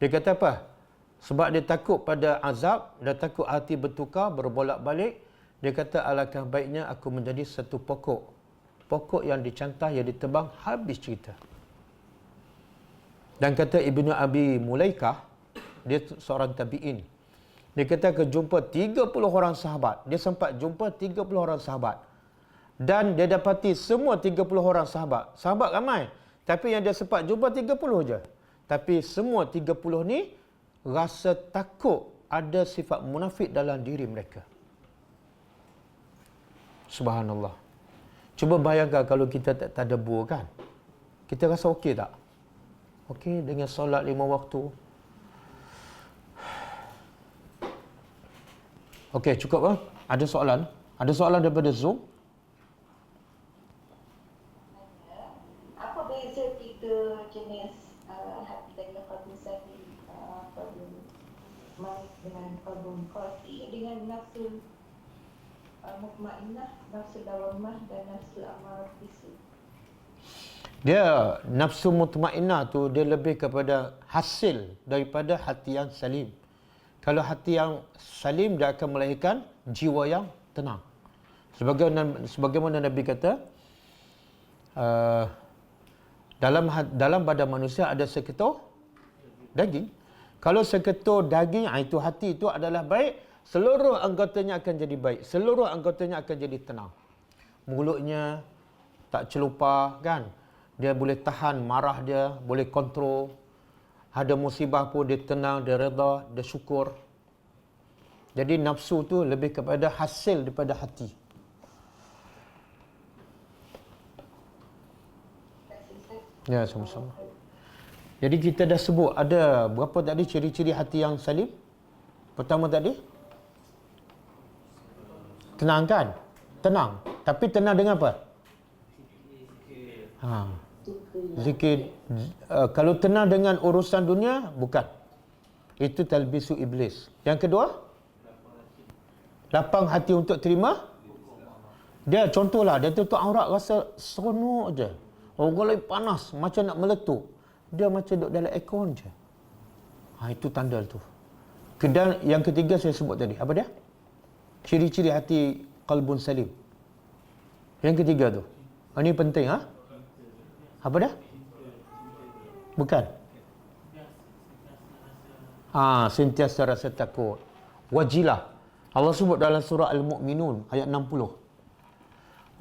dia kata apa? Sebab dia takut pada azab, dia takut hati bertukar, berbolak-balik, dia kata alangkah baiknya aku menjadi satu pokok yang dicantah, yang ditebang, habis cerita. Dan kata Ibnu Abi Mulaikah, dia seorang tabi'in. Dia kata jumpa 30 orang sahabat. Dia sempat jumpa 30 orang sahabat. Dan dia dapati semua 30 orang sahabat. Sahabat ramai. Tapi yang dia sempat jumpa 30 je. Tapi semua 30 ni rasa takut ada sifat munafik dalam diri mereka. Subhanallah. Cuba bayangkan kalau kita tak tadabbur kan. Kita rasa okey tak? Okey dengan solat 5 waktu. Okey, cukup ah. Ada soalan? Ada soalan daripada Zoom? Apa beza tiga jenis hati dengan qalbun salim, qalbun marid dengan qalbun qasi, dengan nafsu mutmainnah, nafsu lawamah dan nafsu amarah bisu? Dia nafsu mutmainnah tu dia lebih kepada hasil daripada hati yang salim. Kalau hati yang salim dia akan melahirkan jiwa yang tenang. Sebagaimana Nabi kata, dalam badan manusia ada seketul daging. Kalau seketul daging, itu hati itu adalah baik, seluruh anggotanya akan jadi baik. Seluruh anggotanya akan jadi tenang. Mulutnya tak celupar kan. Dia boleh tahan marah dia, boleh kontrol. Ada musibah pun dia tenang, dia redha, dia syukur. Jadi nafsu tu lebih kepada hasil daripada hati. Ya, sama-sama. Jadi kita dah sebut ada berapa tadi ciri-ciri hati yang salim? Pertama tadi? Tenang kan? Tenang. Tapi tenang dengan apa? Zikir. Kalau tenang dengan urusan dunia, bukan. Itu talbisu iblis. Yang kedua? Lapang hati untuk terima. Dia contohlah, dia tutup aurat rasa seronok je. Orang lain panas, macam nak meletup. Dia macam duduk dalam aircon je. Itu tanda tu. Dan yang ketiga saya sebut tadi. Apa dia? Ciri-ciri hati qalbun salim. Yang ketiga tu. Ini penting. Apa dia? Bukan. Sentiasa rasa takut. Wajilah. Allah sebut dalam surah Al-Mu'minun ayat 60.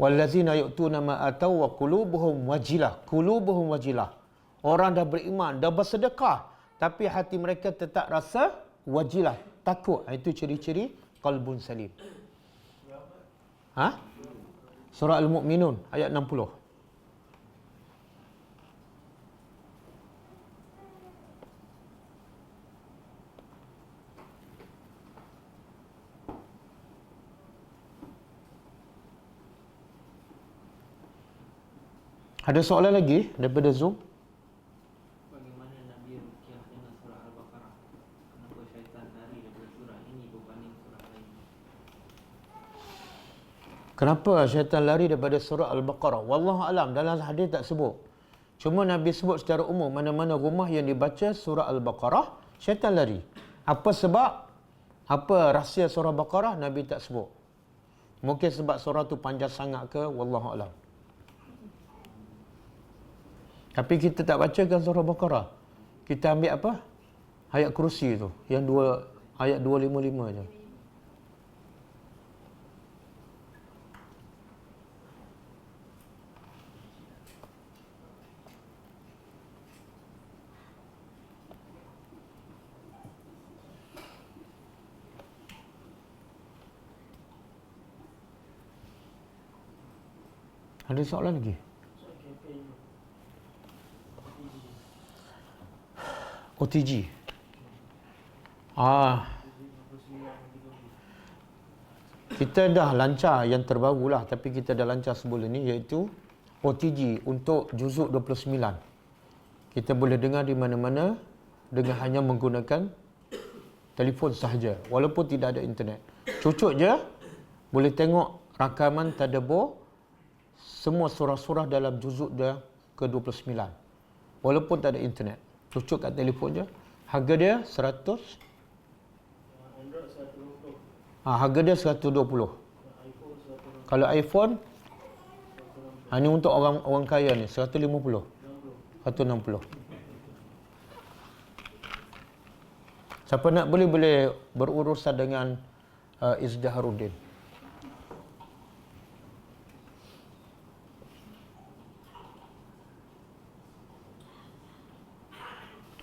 Wallazina yu'tuna ma atau wa qulubuhum wajilah. Qulubuhum wajilah. Orang dah beriman, dah bersedekah, tapi hati mereka tetap rasa wajilah, takut. Itu ciri-ciri qalbun salim. Surah Al-Mu'minun ayat 60. Ada soalan lagi daripada Zoom? Bagaimana Nabi Ruqyah dengan surah Al-Baqarah? Kenapa syaitan lari daripada surah ini berbanding surah lain? Kenapa syaitan lari daripada surah Al-Baqarah? Wallahu alam, dalam hadis tak sebut. Cuma Nabi sebut secara umum, mana-mana rumah yang dibaca surah Al-Baqarah, syaitan lari. Apa sebab? Apa rahsia surah Baqarah? Nabi tak sebut. Mungkin sebab surah tu panjang sangat ke? Wallahu alam. Tapi kita tak bacakan surah Baqarah. Kita ambil apa? Ayat kursi tu. Yang ayat 255 je. Ada soalan lagi? OTG. Kita dah lancar yang terbaru lah, tapi kita dah lancar sebelum ni, iaitu OTG untuk juzuk 29. Kita boleh dengar di mana-mana dengan hanya menggunakan telefon sahaja, walaupun tidak ada internet. Cucuk je boleh tengok rakaman tadabbur semua surah-surah dalam juzuk dia ke-29, walaupun tak ada internet. Cucuk kat telefon je. Harga dia 100. Harga dia 120. Kalau iPhone, ini untuk orang kaya ni 150. 160. Siapa nak boleh berurusan dengan Izzaharuddin.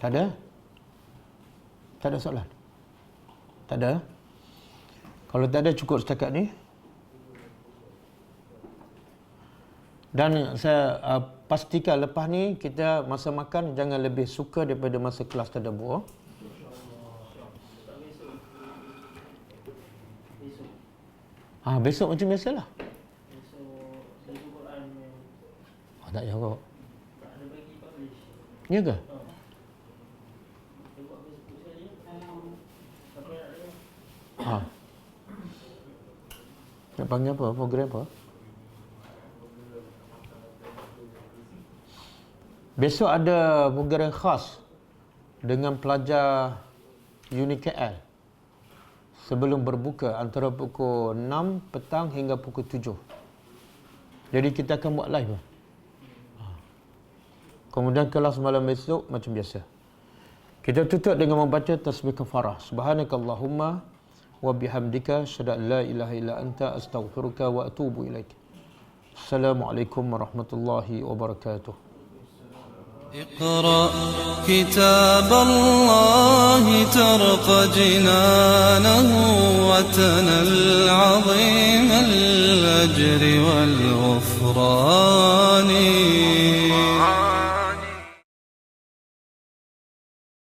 Tak ada? Tak ada soalan? Tak ada? Kalau tak ada, cukup setakat ni. Dan saya pastikan lepas ni kita masa makan jangan lebih suka daripada masa kelas tadabbur. Besok macam biasalah. Tak payah kau. Ya ke? Nak panggil apa? Program apa? Besok ada program khas dengan pelajar UniKL sebelum berbuka antara pukul 6 petang hingga pukul 7. Jadi kita akan buat live. Kemudian kelas malam besok macam biasa. Kita tutup dengan membaca tasbih kafarah. Subhanakallahumma wa bihamdika asyhadu an la ilaha illa anta astaghfiruka wa atubu ilaik. Assalamualaikum warahmatullahi wabarakatuh. اقرأ كتاب الله ترق جنانه وتنل عظيم الأجر والغفران.